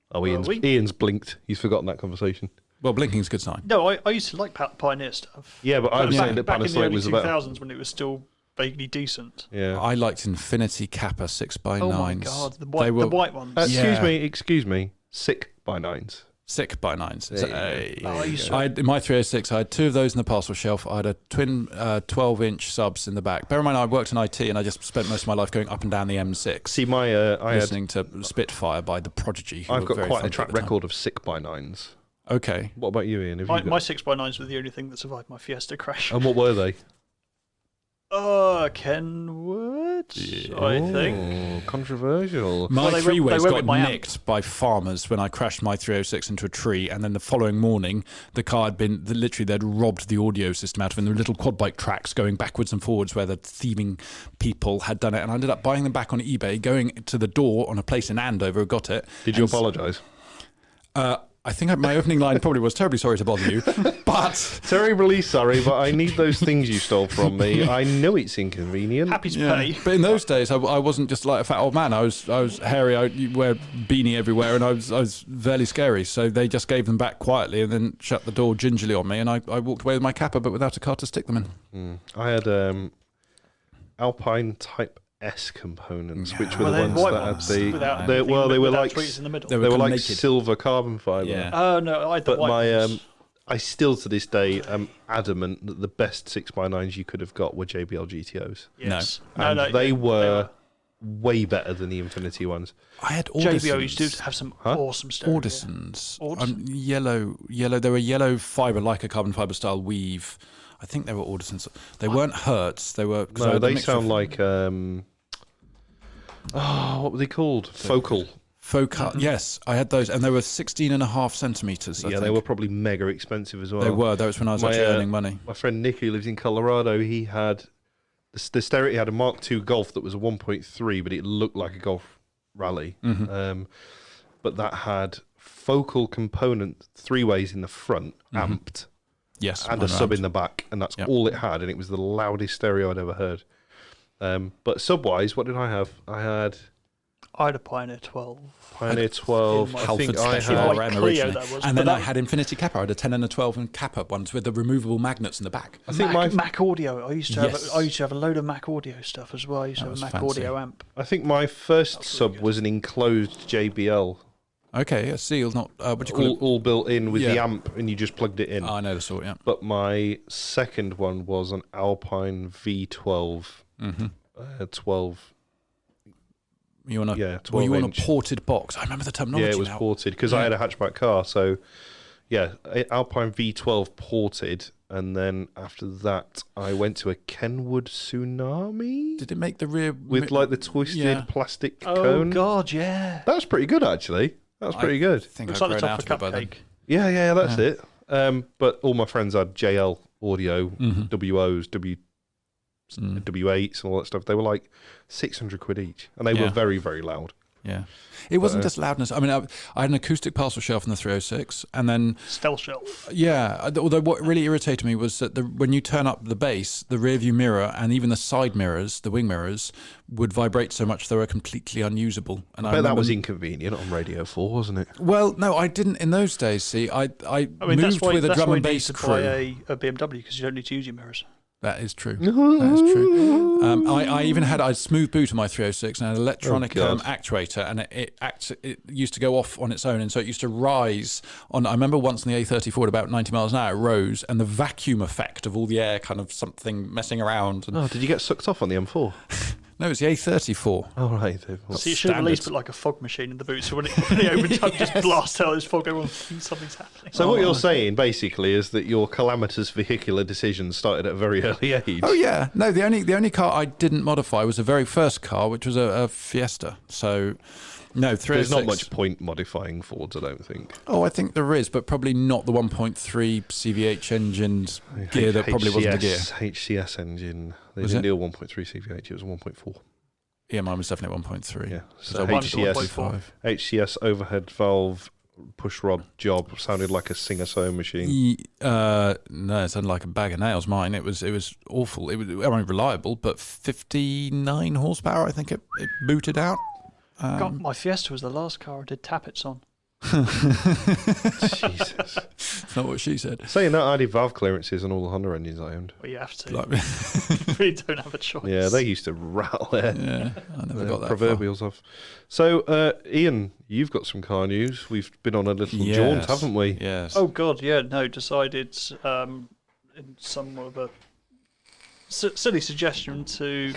Speaker 2: Oh, Ian's blinked. He's forgotten that conversation.
Speaker 3: Well, blinking's a good sign.
Speaker 1: No, I used to like Pioneer stuff.
Speaker 2: Yeah, but I was saying that
Speaker 1: back in the
Speaker 2: Panasonic
Speaker 1: early
Speaker 2: was
Speaker 1: 2000s when it was still vaguely decent.
Speaker 2: Yeah.
Speaker 3: I liked Infinity Kappa 6x9s.
Speaker 1: Oh my god, the white ones.
Speaker 2: Excuse me. Sick by nines.
Speaker 3: Sick by nines. In my 306, I had two of those in the parcel shelf. I had a twin 12-inch subs in the back. Bear in mind, I worked in IT and I just spent most of my life going up and down the M6.
Speaker 2: See,
Speaker 3: listening to Spitfire by The Prodigy.
Speaker 2: I've got quite a track record of sick by nines.
Speaker 3: Okay.
Speaker 2: What about you, Ian?
Speaker 1: My 6x9s were the only thing that survived my Fiesta crash.
Speaker 2: And what were they?
Speaker 1: Kenwood, I think.
Speaker 2: Controversial.
Speaker 3: My three-ways got nicked by farmers when I crashed my 306 into a tree, and then the following morning, the car had been, literally, they'd robbed the audio system out of it, and there were little quad bike tracks going backwards and forwards where the thieving people had done it, and I ended up buying them back on eBay, going to the door on a place in Andover, got it.
Speaker 2: Did you apologise?
Speaker 3: I think my opening line probably was terribly sorry to bother you, but...
Speaker 2: Terribly sorry, but I need those things you stole from me. I know it's inconvenient.
Speaker 1: Happy to pay.
Speaker 3: But in those days, I wasn't just like a fat old man. I was hairy. I wear beanie everywhere, and I was fairly scary. So they just gave them back quietly and then shut the door gingerly on me, and I walked away with my Kappa, but without a car to stick them in.
Speaker 2: I had Alpine Type S components, which were the ones that had they were like they were like silver carbon fiber.
Speaker 3: Yeah.
Speaker 1: Oh no, I had the white ones.
Speaker 2: I still to this day am adamant that the best 6x9s you could have got were JBL GTOs.
Speaker 1: Yes.
Speaker 2: No, they were way better than the Infinity ones.
Speaker 3: I had Audisons.
Speaker 1: JBL used to have some awesome stereo.
Speaker 3: Audisons. Yellow. They were yellow fiber, like a carbon fiber style weave. I think they were Audisons. They weren't Hertz. They were.
Speaker 2: No, they sound like. What were they called? Focal.
Speaker 3: Yes, I had those, and they were 16.5 centimeters. I think.
Speaker 2: They were probably mega expensive as well.
Speaker 3: They were. That was when I was actually earning money.
Speaker 2: My friend Nick, who lives in Colorado, he had the stereo. He had a Mark II Golf that was a 1.3, but it looked like a Golf Rally.
Speaker 3: Mm-hmm.
Speaker 2: But that had focal component 3-ways in the front, amped.
Speaker 3: Yes,
Speaker 2: and a sub in the back, and that's all it had, and it was the loudest stereo I'd ever heard. But sub-wise, what did I have? I had
Speaker 1: a Pioneer 12.
Speaker 2: Pioneer 12. I think I had
Speaker 3: originally. And then I had Infinity Kappa. I had a 10 and a 12 and Kappa ones with the removable magnets in the back.
Speaker 1: I think Mac Audio. I used to have a load of Mac Audio stuff as well. I used to have a Mac Audio amp.
Speaker 2: I think my first sub was an enclosed JBL.
Speaker 3: Okay, a seal, not what do you call it?
Speaker 2: All built in with the amp, and you just plugged it in.
Speaker 3: I know the sort, yeah.
Speaker 2: But my second one was an Alpine V12. 12.
Speaker 3: You want
Speaker 2: 12
Speaker 3: were you on a
Speaker 2: inch.
Speaker 3: Ported box? I remember the terminology.
Speaker 2: Yeah, it was ported because I had a hatchback car. So, yeah, Alpine V12 ported, and then after that, I went to a Kenwood Tsunami.
Speaker 3: Did it make the rear
Speaker 2: with like the twisted plastic cone?
Speaker 1: Oh God, yeah.
Speaker 2: That was pretty good actually. That was pretty good.
Speaker 1: Looks like the top of a cupcake.
Speaker 2: Yeah, that's it. But all my friends had JL audio, WOs, W8s and all that stuff. They were like 600 quid each, and they were very, very loud.
Speaker 3: Yeah, it wasn't just loudness. I mean, I had an acoustic parcel shelf in the 306, and then
Speaker 1: stealth shelf.
Speaker 3: Yeah, although what really irritated me was that when you turn up the bass, the rear view mirror and even the side mirrors, the wing mirrors, would vibrate so much they were completely unusable. And I bet
Speaker 2: that was inconvenient on Radio 4, wasn't it?
Speaker 3: Well, no, I didn't in those days. See, I moved with a drum and bass crew.
Speaker 1: A BMW because you don't need to use your mirrors.
Speaker 3: That is true. That is true. I even had a smooth boot on my 306 and an electronic actuator, and it used to go off on its own, and so it used to rise on. I remember once on the A34 at about 90 miles an hour, it rose, and the vacuum effect of all the air kind of something messing around. And
Speaker 2: did you get sucked off on the M4?
Speaker 3: No, it's the A34.
Speaker 2: Oh, right.
Speaker 1: So you should have at least put like a fog machine in the boot, so when it opens up, just blast out this fog, everyone thinks something's happening.
Speaker 2: So what you're saying, basically, is that your calamitous vehicular decisions started at a very early age.
Speaker 3: Oh, yeah. No, the only car I didn't modify was the very first car, which was a Fiesta. So No,
Speaker 2: There's
Speaker 3: 306.
Speaker 2: not much point modifying Fords, I don't think.
Speaker 3: Oh, I think there is, but probably not the 1.3 CVH engine's gear that probably wasn't the gear.
Speaker 2: HCS engine. They
Speaker 3: Was
Speaker 2: didn't
Speaker 3: it?
Speaker 2: do a 1.3 CVH, it was a 1.4.
Speaker 3: Yeah, mine was definitely 1.3.
Speaker 2: Yeah.
Speaker 3: So
Speaker 2: So HCS,
Speaker 1: 1.4.
Speaker 2: HCS overhead valve push rod job sounded like a singer-sewing machine.
Speaker 3: No, it sounded like a bag of nails. Mine, it was awful. It was reliable, but 59 horsepower. I think it booted out.
Speaker 1: God, my Fiesta was the last car I did tappets on.
Speaker 2: Jesus.
Speaker 3: That's not what she said.
Speaker 2: Saying that, I did valve clearances on all the Honda engines I owned.
Speaker 1: Well, you have to.
Speaker 3: Like,
Speaker 1: You really don't have a choice.
Speaker 2: Yeah, they used to rattle their
Speaker 3: yeah, I never got that
Speaker 2: proverbials off. So, Ian, you've got some car news. We've been on a little jaunt, haven't we?
Speaker 3: Far. Yes.
Speaker 1: Oh God, yeah. No, decided in somewhat of a silly suggestion to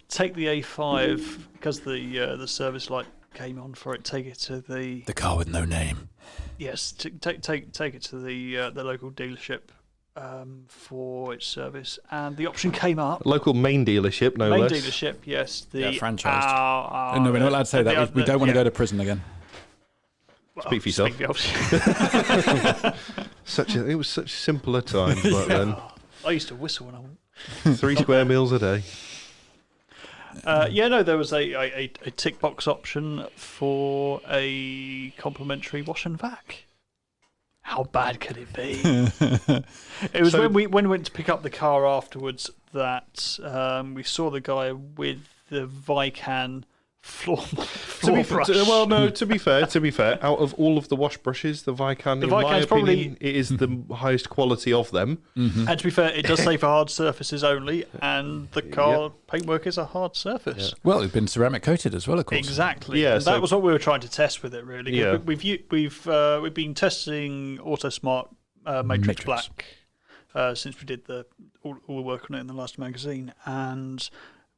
Speaker 1: take the A5 because the service light came on for it. Take it to the
Speaker 3: car with no name.
Speaker 1: yes. Take it to the local dealership for its service, and the option came up.
Speaker 2: Local main dealership, no
Speaker 1: Main
Speaker 2: less.
Speaker 1: dealership, yes. The
Speaker 3: Yeah, franchised. No, we're not allowed to say that. We don't want to go to prison again.
Speaker 2: Speak for yourself. It was such simpler times back then.
Speaker 1: I used to whistle when I went.
Speaker 2: 3 square meals a day.
Speaker 1: Yeah, no, there was a tick box option for a complimentary wash and vac. How bad could it be? It was when we went to pick up the car afterwards that we saw the guy with the Vican floor brush.
Speaker 2: To be fair, out of all of the wash brushes, the Vican, in my opinion, it is the highest quality of them.
Speaker 3: Mm-hmm.
Speaker 1: And to be fair, it does say for hard surfaces only, and the car paintwork is a hard surface.
Speaker 2: Yeah.
Speaker 3: Well, it's been ceramic coated as well, of course.
Speaker 1: Exactly.
Speaker 2: Yeah,
Speaker 1: And
Speaker 2: so-
Speaker 1: that was what we were trying to test with it, really.
Speaker 2: Yeah.
Speaker 1: We've been testing AutoSmart Matrix Black since we did all the work on it in the last magazine, and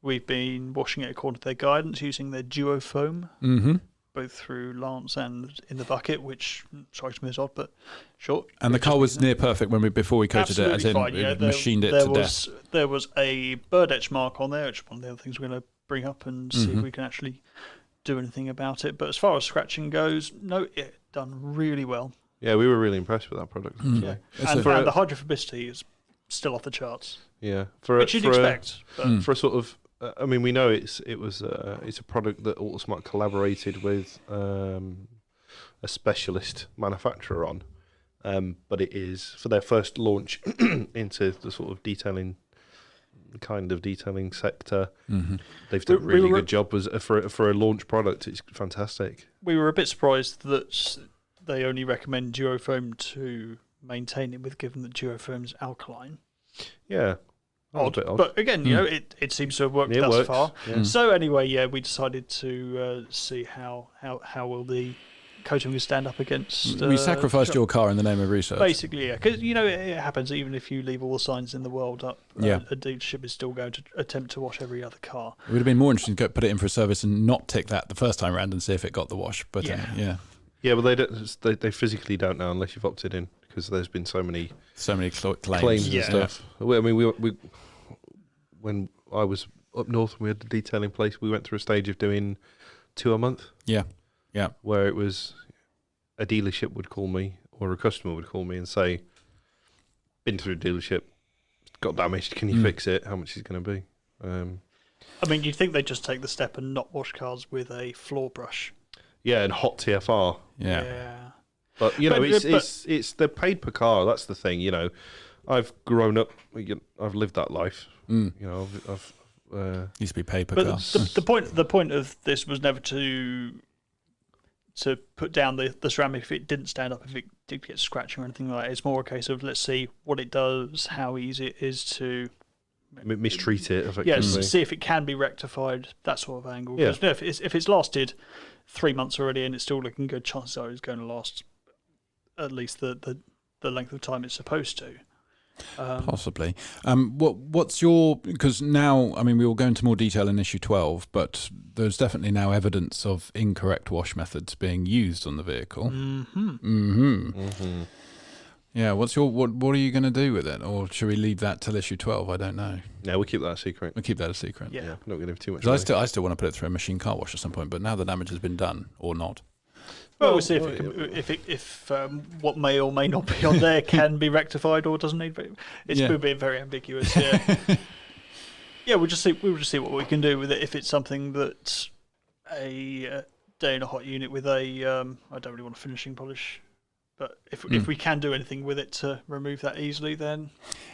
Speaker 1: we've been washing it according to their guidance using their duo foam, both through Lance and in the bucket, which strikes me as odd, but sure.
Speaker 3: And the car was near perfect before we coated it, as in
Speaker 1: fine, yeah.
Speaker 3: machined it to death.
Speaker 1: There was a bird etch mark on there, which is one of the other things we're going to bring up and see if we can actually do anything about it. But as far as scratching goes, no, it done really well.
Speaker 2: Yeah, we were really impressed with that product.
Speaker 1: Yeah, and the hydrophobicity is still off the charts.
Speaker 2: Yeah,
Speaker 1: Which you'd expect. But
Speaker 2: for a sort of, I mean, we know it's a product that AutoSmart collaborated with a specialist manufacturer on, but it is for their first launch into the sort of detailing sector. They've done a really good job for a launch product. It's fantastic.
Speaker 1: We were a bit surprised that they only recommend duofoam to maintain it with, given that duofoam's alkaline.
Speaker 2: Yeah.
Speaker 1: Odd.
Speaker 2: Bit odd.
Speaker 1: But again, you know, it seems to have worked
Speaker 2: It
Speaker 1: thus
Speaker 2: works,
Speaker 1: far.
Speaker 2: yeah.
Speaker 1: So anyway, yeah, we decided to see how will the coating will stand up against.
Speaker 3: We sacrificed your car in the name of research.
Speaker 1: Basically, yeah, because you know it happens. Even if you leave all the signs in the world up,
Speaker 3: Yeah.
Speaker 1: a dealership is still going to attempt to wash every other car.
Speaker 3: It would have been more interesting to put it in for a service and not tick that the first time round and see if it got the wash. But
Speaker 1: Yeah.
Speaker 2: Yeah, but they physically don't know unless you've opted in, because there's been so many
Speaker 3: claims.
Speaker 2: and stuff. I mean, we when I was up north and we had the detailing place, we went through a stage of doing 2 a month.
Speaker 3: Yeah.
Speaker 2: Where it was a dealership would call me or a customer would call me and say, been through a dealership, got damaged, can you fix it? How much is it going to be?
Speaker 1: I mean, you'd think they'd just take the step and not wash cars with a floor brush.
Speaker 2: Yeah, and hot TFR.
Speaker 3: Yeah.
Speaker 2: But you know, it's they're paid per car. That's the thing. You know, I've grown up. I've lived that life. You know, I've
Speaker 3: Used to be paper
Speaker 1: But
Speaker 3: car.
Speaker 1: the point of this was never to put down the ceramic if it didn't stand up, if it did get scratching or anything like that. It's more a case of let's see what it does, how easy it is to
Speaker 2: mistreat it effectively.
Speaker 1: see if it can be rectified, that sort of angle.
Speaker 2: Yeah.
Speaker 1: 'Cause, you know, if it's lasted 3 months already and it's still looking good, chances are it's going to last at least the length of time it's supposed to.
Speaker 3: Possibly. What's your, because now, I mean, we will go into more detail in issue 12, but there's definitely now evidence of incorrect wash methods being used on the vehicle. Yeah, what are you going to do with it? Or should we leave that till issue 12? I don't know.
Speaker 2: Yeah, we'll keep that a secret.
Speaker 3: We'll keep that a secret.
Speaker 1: Yeah.
Speaker 2: Not going to give too much.
Speaker 3: 'Cause I still want to put it through a machine car wash at some point, but now the damage has been done, or not.
Speaker 1: Well, we'll see if what may or may not be on there can be rectified or doesn't need. It's
Speaker 3: Yeah.
Speaker 1: being very ambiguous. Yeah. Yeah, we'll just see what we can do with it. If it's something that a day in a hot unit with a I don't really want a finishing polish, but if we can do anything with it to remove that easily, then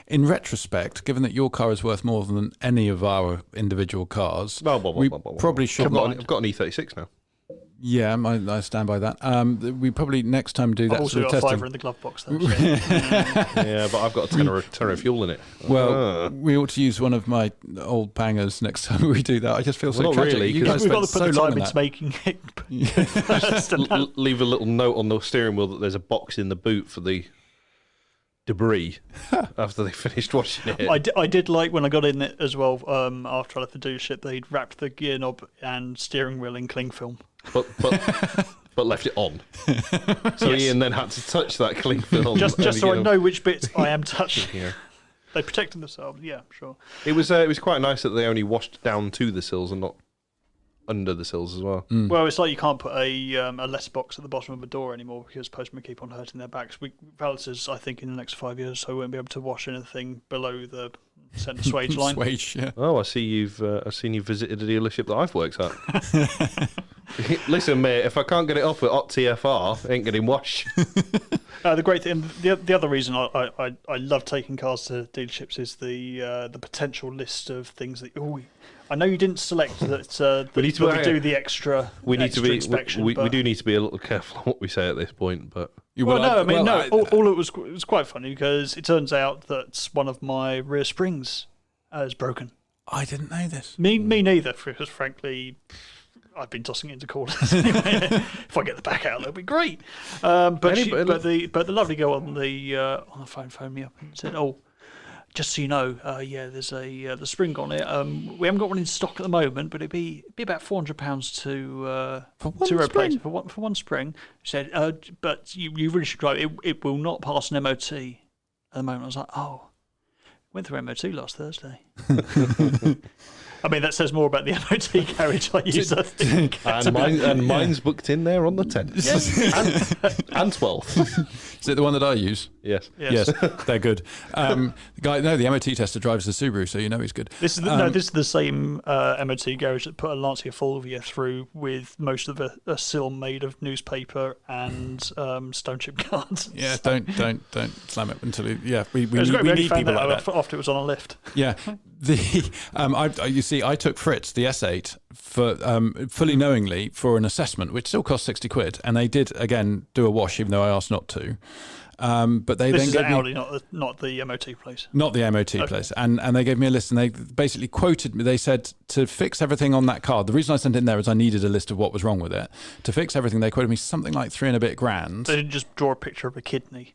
Speaker 3: In retrospect, given that your car is worth more than any of our individual cars, we probably should.
Speaker 2: I've got an E36 now.
Speaker 3: Yeah, I stand by that. We probably next time do that
Speaker 1: I've also
Speaker 3: sort of
Speaker 1: got a
Speaker 3: testing.
Speaker 1: fiver in the glove box. Though, so.
Speaker 2: Yeah, but I've got a tenner of fuel in it.
Speaker 3: Well, we ought to use one of my old bangers next time we do that. I just feel so
Speaker 2: not
Speaker 3: tragic.
Speaker 2: really,
Speaker 3: You guys
Speaker 1: We've got
Speaker 3: spent
Speaker 1: to
Speaker 3: so
Speaker 1: put the
Speaker 3: long
Speaker 1: time
Speaker 3: on
Speaker 1: into
Speaker 3: that.
Speaker 1: making it first. And
Speaker 2: Leave a little note on the steering wheel that there's a box in the boot for the debris after they finished washing it.
Speaker 1: I did like when I got in it as well. After I left the dealership, they'd wrapped the gear knob and steering wheel in cling film.
Speaker 2: But left it on. So
Speaker 1: Yes.
Speaker 2: Ian then had to touch that cling film.
Speaker 1: Just so I know which bits I am touching.
Speaker 2: Yeah.
Speaker 1: They protected themselves. Yeah, sure.
Speaker 2: It was quite nice that they only washed down to the sills and not under the sills as well.
Speaker 1: Well, it's like you can't put a letterbox at the bottom of a door anymore because postmen keep on hurting their backs. Valeters, I think, in the next 5 years, so we won't be able to wash anything below the centre swage line.
Speaker 3: Swage, yeah.
Speaker 2: Oh, I see I've seen you visited a dealership that I've worked at. Listen, mate, if I can't get it off with hot TFR, it ain't getting washed.
Speaker 1: The great thing, the other reason I love taking cars to dealerships is the potential list of things that. I know you didn't select that.
Speaker 2: We need to
Speaker 1: do the extra.
Speaker 2: We need to be.
Speaker 1: inspection.
Speaker 2: We do need to be a little careful on what we say at this point, but.
Speaker 1: All it was quite funny because it turns out that one of my rear springs is broken.
Speaker 3: I didn't know this.
Speaker 1: Me neither, because frankly, I've been tossing it into corners anyway. If I get the back out, that'll be great. But the lovely girl on the phone phoned me up and said, "Oh, just so you know, there's the spring on it. We haven't got one in stock at the moment, but it'd be about £400 to replace it for one spring." She said, "But you really should drive it. It will not pass an MOT at the moment." I was like, "Oh, went through MOT last Thursday." I mean, that says more about the MOT garage I use, I think.
Speaker 2: And mine's booked in there on the 10th. And 12th.
Speaker 3: Is it the one that I use?
Speaker 2: Yes.
Speaker 3: Yes, they're good. The MOT tester drives the Subaru, so you know he's good.
Speaker 1: This is the same MOT garage that put a Lancia Fulvia through with most of a sill made of newspaper and stone chip cards.
Speaker 3: Yeah, don't slam it until we
Speaker 1: We
Speaker 3: need people like that.
Speaker 1: After it was on a lift.
Speaker 3: Yeah, I took Fritz the S8 for fully knowingly for an assessment, which still cost £60, and they did again do a wash, even though I asked not to. But they
Speaker 1: This
Speaker 3: then
Speaker 1: is
Speaker 3: gave
Speaker 1: at
Speaker 3: me
Speaker 1: Audi, not the MOT place.
Speaker 3: not the MOT place, and they gave me a list, and they basically quoted me. They said to fix everything on that car. The reason I sent it in there is I needed a list of what was wrong with it. To fix everything, they quoted me something like $3 and a bit grand.
Speaker 1: They didn't just draw a picture of a kidney.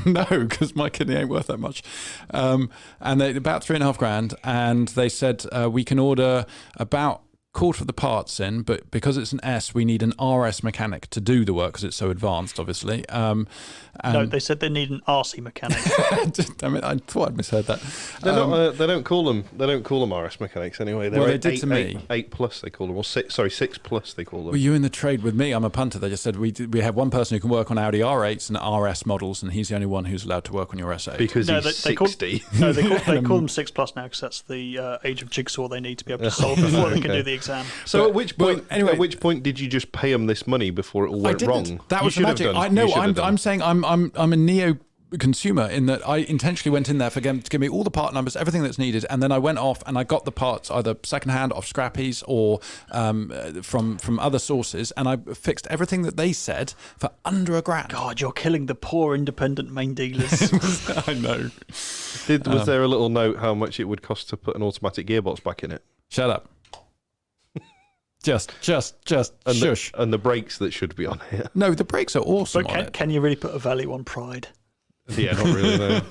Speaker 3: No, because my kidney ain't worth that much. And they about $3.5 grand, and they said we can order about quarter of the parts in, but because it's an S, we need an RS mechanic to do the work because it's so advanced, obviously.
Speaker 1: No, they said they need an RC mechanic.
Speaker 3: Damn it! I thought I'd misheard that.
Speaker 2: They don't call them RS mechanics anyway. They're
Speaker 3: Well, they did to me.
Speaker 2: 8+ they call them, or 6+ they call them.
Speaker 3: Were you in the trade with me? I'm a punter. They just said we have one person who can work on Audi R8s and RS models, and he's the only one who's allowed to work on your S8.
Speaker 2: Because he's 60.
Speaker 1: They call them 6+ now because that's the age of jigsaw they need to be able to solve before they can do the exam.
Speaker 2: So at which point did you just pay them this money before it all went wrong?
Speaker 3: That was the magic. I'm saying I'm a neo consumer in that I intentionally went in there for them to give me all the part numbers, everything that's needed, and then I went off and I got the parts either secondhand off scrappies or from other sources, and I fixed everything that they said for under £1,000.
Speaker 1: God, you're killing the poor independent main dealers.
Speaker 3: I know.
Speaker 2: Was there a little note how much it would cost to put an automatic gearbox back in it?
Speaker 3: Shut up. Just
Speaker 2: and
Speaker 3: shush.
Speaker 2: And the brakes that should be on it.
Speaker 3: No, the brakes are awesome
Speaker 1: But
Speaker 3: on it.
Speaker 1: can you really put a value on pride?
Speaker 2: Yeah, not really, no.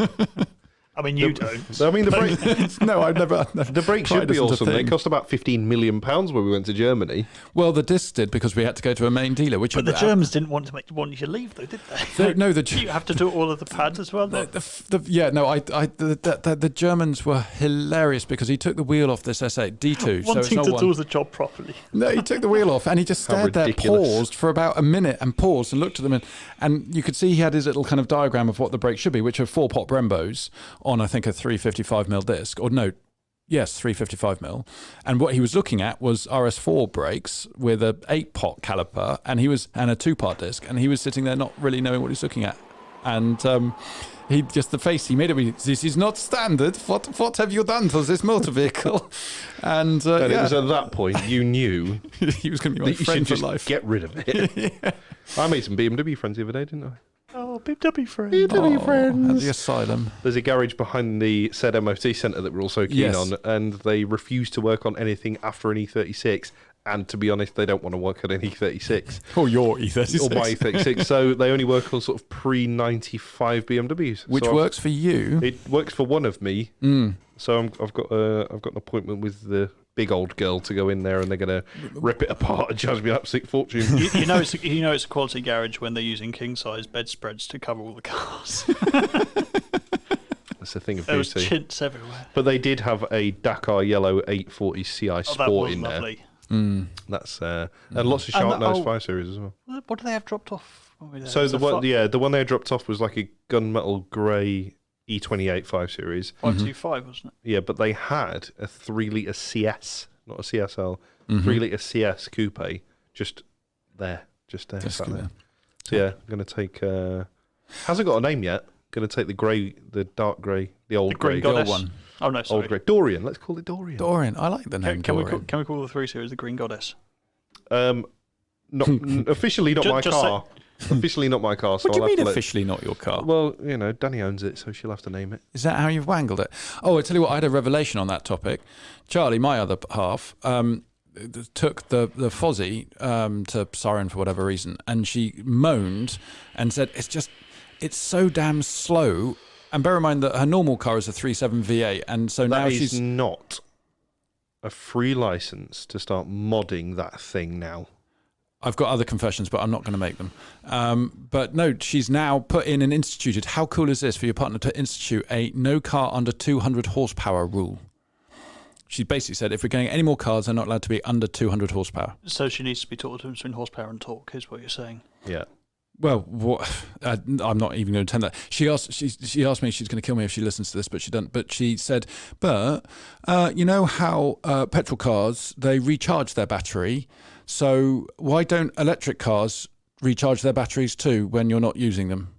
Speaker 1: I mean, you don't.
Speaker 2: I mean, the brake.
Speaker 3: No, I've never.
Speaker 2: The brake should be awesome. They cost about £15 million when we went to Germany.
Speaker 3: Well, the discs did because we had to go to a main dealer. But
Speaker 1: the Germans didn't want you to leave, though, did they?
Speaker 3: You
Speaker 1: have to do all of the pads as well.
Speaker 3: The Germans were hilarious because he took the wheel off this S8 D2.
Speaker 1: Wanting to do the job properly.
Speaker 3: No, he took the wheel off and he just stared there, paused for about a minute and paused and looked at them. And you could see he had his little kind of diagram of what the brakes should be, which are 4-pot Brembos on, I think, a 355mm disc. Or no, yes, 355mm. And what he was looking at was RS4 brakes with a 8-pot caliper and a 2-part disc. And he was sitting there not really knowing what he was looking at. And the face he made it. This is not standard. What have you done to this motor vehicle? And
Speaker 2: it was at that point you knew
Speaker 3: he was going to be my friend for life.
Speaker 2: Get rid of it. Yeah. I made some BMW friends the other day, didn't I?
Speaker 1: Oh, BMW friends.
Speaker 2: BMW friends.
Speaker 3: At the asylum.
Speaker 2: There's a garage behind the said MOT centre that we're also keen on, and they refuse to work on anything after an E36. And to be honest, they don't want to work on an E36.
Speaker 3: Or your E36.
Speaker 2: Or my E36. So they only work on sort of pre-95 BMWs.
Speaker 3: Which works for you.
Speaker 2: It works for one of me. Mm. So I've got an appointment with the big old girl to go in there, and they're going to rip it apart and charge me an absolute fortune.
Speaker 1: you know it's a quality garage when they're using king-size bedspreads to cover all the cars.
Speaker 2: That's the thing of
Speaker 1: there
Speaker 2: beauty.
Speaker 1: There was chintz everywhere.
Speaker 2: But they did have a Dakar Yellow 840 CI Sport in there.
Speaker 1: Lovely.
Speaker 2: Mm. That's and lots of sharp nose 5 Series as well.
Speaker 1: What do they have dropped off?
Speaker 2: So the one they had dropped off was like a gunmetal grey E28 5 Series.
Speaker 1: 525, wasn't it?
Speaker 2: Yeah, but they had a 3-litre CS, not a CSL, 3-litre CS coupe just there. Just there. So yeah, I'm going to take... hasn't got a name yet. Going to take the dark grey, the old grey.
Speaker 1: The old one. Oh, no, sorry.
Speaker 2: Old grey. Dorian. Let's call it Dorian.
Speaker 3: Dorian. I like the name Dorian.
Speaker 1: Can we call the 3 Series the Green Goddess?
Speaker 2: Not officially not my car. Officially not my car. So
Speaker 3: What do you mean officially not your car?
Speaker 2: Well, Danny owns it, so she'll have to name it.
Speaker 3: Is that how you've wangled it? Oh, I tell you what, I had a revelation on that topic. Charlie, my other half, took the Fozzie to Siren for whatever reason, and she moaned and said, it's so damn slow. And bear in mind that her normal car is a 3.7 V8, and so now she's...
Speaker 2: That is not a free license to start modding that thing now.
Speaker 3: I've got other confessions, but I'm not going to make them. But no, she's now put in and instituted... How cool is this for your partner to institute a no car under 200 horsepower rule? She basically said if we're getting any more cars, they're not allowed to be under 200 horsepower.
Speaker 1: So she needs to be taught the difference between horsepower and torque, is what you're saying.
Speaker 2: Yeah.
Speaker 3: Well, I'm not even going to attend that. She asked me if she's going to kill me if she listens to this, but she doesn't. But she said, Bert, you know how petrol cars, they recharge their battery, so why don't electric cars recharge their batteries too when you're not using them?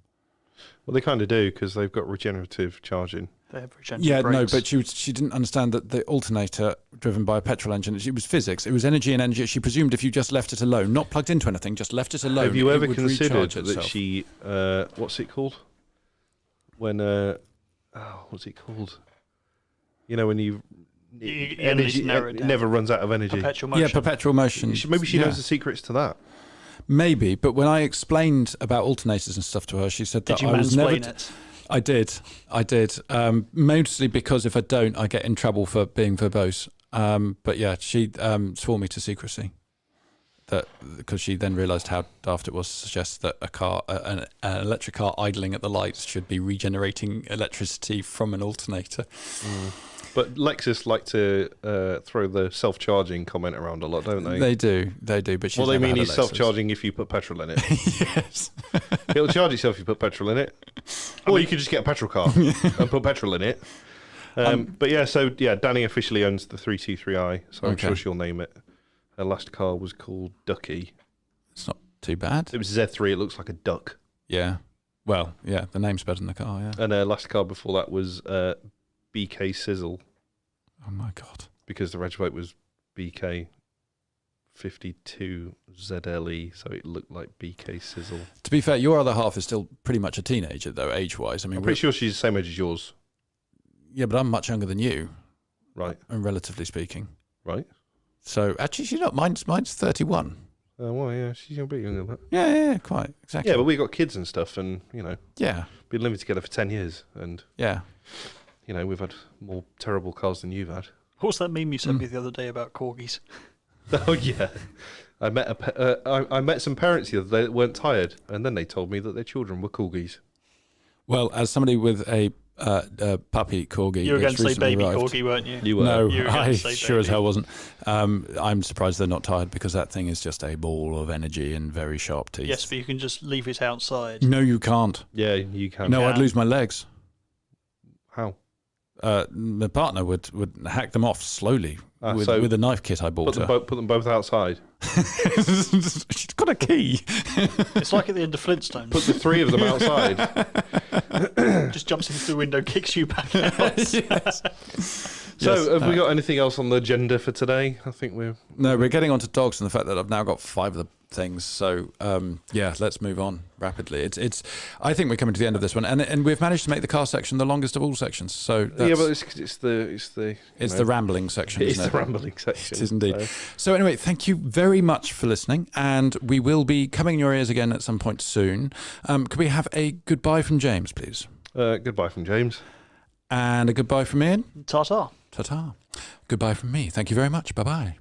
Speaker 2: Well, they kind of do because they've got regenerative charging.
Speaker 1: They have regenerative brakes.
Speaker 3: No, but she didn't understand that the alternator driven by a petrol engine, it was physics. It was energy and energy. She presumed if you just left it alone, not plugged into anything, just left it alone,
Speaker 2: have you ever
Speaker 3: would
Speaker 2: considered
Speaker 3: recharge
Speaker 2: that
Speaker 3: itself.
Speaker 2: she, what's it called? When, what's it called? When energy never runs out of energy.
Speaker 1: Perpetual motion.
Speaker 3: Yeah, perpetual motion.
Speaker 2: Maybe she knows the secrets to that.
Speaker 3: Maybe, but when I explained about alternators and stuff to her, she said that
Speaker 1: Did you
Speaker 3: I was never...
Speaker 1: it?
Speaker 3: I did. Mostly because if I don't, I get in trouble for being verbose. But yeah, she swore me to secrecy. Because she then realised how daft it was to suggest that an electric car idling at the lights should be regenerating electricity from an alternator.
Speaker 2: Mm. But Lexus like to throw the self-charging comment around a lot, don't they?
Speaker 3: They do. But she's
Speaker 2: well, they
Speaker 3: never
Speaker 2: mean
Speaker 3: had a
Speaker 2: it's
Speaker 3: Lexus.
Speaker 2: Self-charging if you put petrol in it.
Speaker 3: Yes.
Speaker 2: It'll charge itself if you put petrol in it. Or you could just get a petrol car and put petrol in it. But yeah, Danny officially owns the 323i, so I'm sure she'll name it. Her last car was called Ducky.
Speaker 3: It's not too bad.
Speaker 2: It was Z3, it looks like a duck.
Speaker 3: Yeah. Well, yeah, the name's better than the car, yeah.
Speaker 2: And her last car before that was BK Sizzle.
Speaker 3: Oh my God.
Speaker 2: Because the reg plate was BK 52 ZLE, so it looked like BK Sizzle.
Speaker 3: To be fair, your other half is still pretty much a teenager, though, age-wise. I mean,
Speaker 2: I'm pretty sure she's the same age as yours.
Speaker 3: Yeah, but I'm much younger than you.
Speaker 2: Right.
Speaker 3: And relatively speaking.
Speaker 2: Right.
Speaker 3: So, actually, she's not. Mine's 31.
Speaker 2: Well, yeah, she's a bit younger than that.
Speaker 3: Yeah, quite. Exactly.
Speaker 2: Yeah, but we got kids and stuff, and,
Speaker 3: Yeah.
Speaker 2: been living together for 10 years, and...
Speaker 3: Yeah.
Speaker 2: we've had more terrible cars than you've had.
Speaker 1: What's that meme you sent me the other day about corgis?
Speaker 2: Oh yeah, I met some parents the other day that weren't tired, and then they told me that their children were corgis.
Speaker 3: Well, as somebody with a puppy corgi,
Speaker 1: You were going to say
Speaker 3: recently
Speaker 1: baby
Speaker 3: arrived,
Speaker 1: corgi, weren't you?
Speaker 2: You were.
Speaker 3: No,
Speaker 1: You were
Speaker 3: I
Speaker 1: gonna say
Speaker 3: sure as
Speaker 1: baby.
Speaker 3: hell wasn't. I'm surprised they're not tired because that thing is just a ball of energy and very sharp teeth.
Speaker 1: Yes, but you can just leave it outside.
Speaker 3: No, you can't.
Speaker 2: Yeah, you can.
Speaker 3: No,
Speaker 1: Yeah.
Speaker 3: I'd lose my legs.
Speaker 2: How?
Speaker 3: My partner would hack them off slowly
Speaker 2: So
Speaker 3: with a knife kit I bought her.
Speaker 2: put them both outside.
Speaker 3: She's got a key.
Speaker 1: It's like at the end of Flintstones.
Speaker 2: Put the three of them outside.
Speaker 1: Just jumps into the window, kicks you back out.
Speaker 3: Yes.
Speaker 2: So,
Speaker 3: Yes.
Speaker 2: have we got anything else on the agenda for today? I think we're.
Speaker 3: No, we're getting on to dogs and the fact that I've now got 5 of the things. So, let's move on rapidly. It's. I think we're coming to the end of this one, and we've managed to make the car section the longest of all sections. So that's,
Speaker 2: Yeah, but it's the
Speaker 3: the rambling section.
Speaker 2: it's
Speaker 3: Isn't
Speaker 2: the
Speaker 3: it?
Speaker 2: rambling section.
Speaker 3: It is indeed.
Speaker 2: So.
Speaker 3: So anyway, thank you very much for listening, and we will be coming in your ears again at some point soon. Could we have a goodbye from James, please?
Speaker 2: Goodbye from James.
Speaker 3: And a goodbye from Ian?
Speaker 1: Ta-ta.
Speaker 3: Ta-ta. Goodbye from me. Thank you very much. Bye-bye.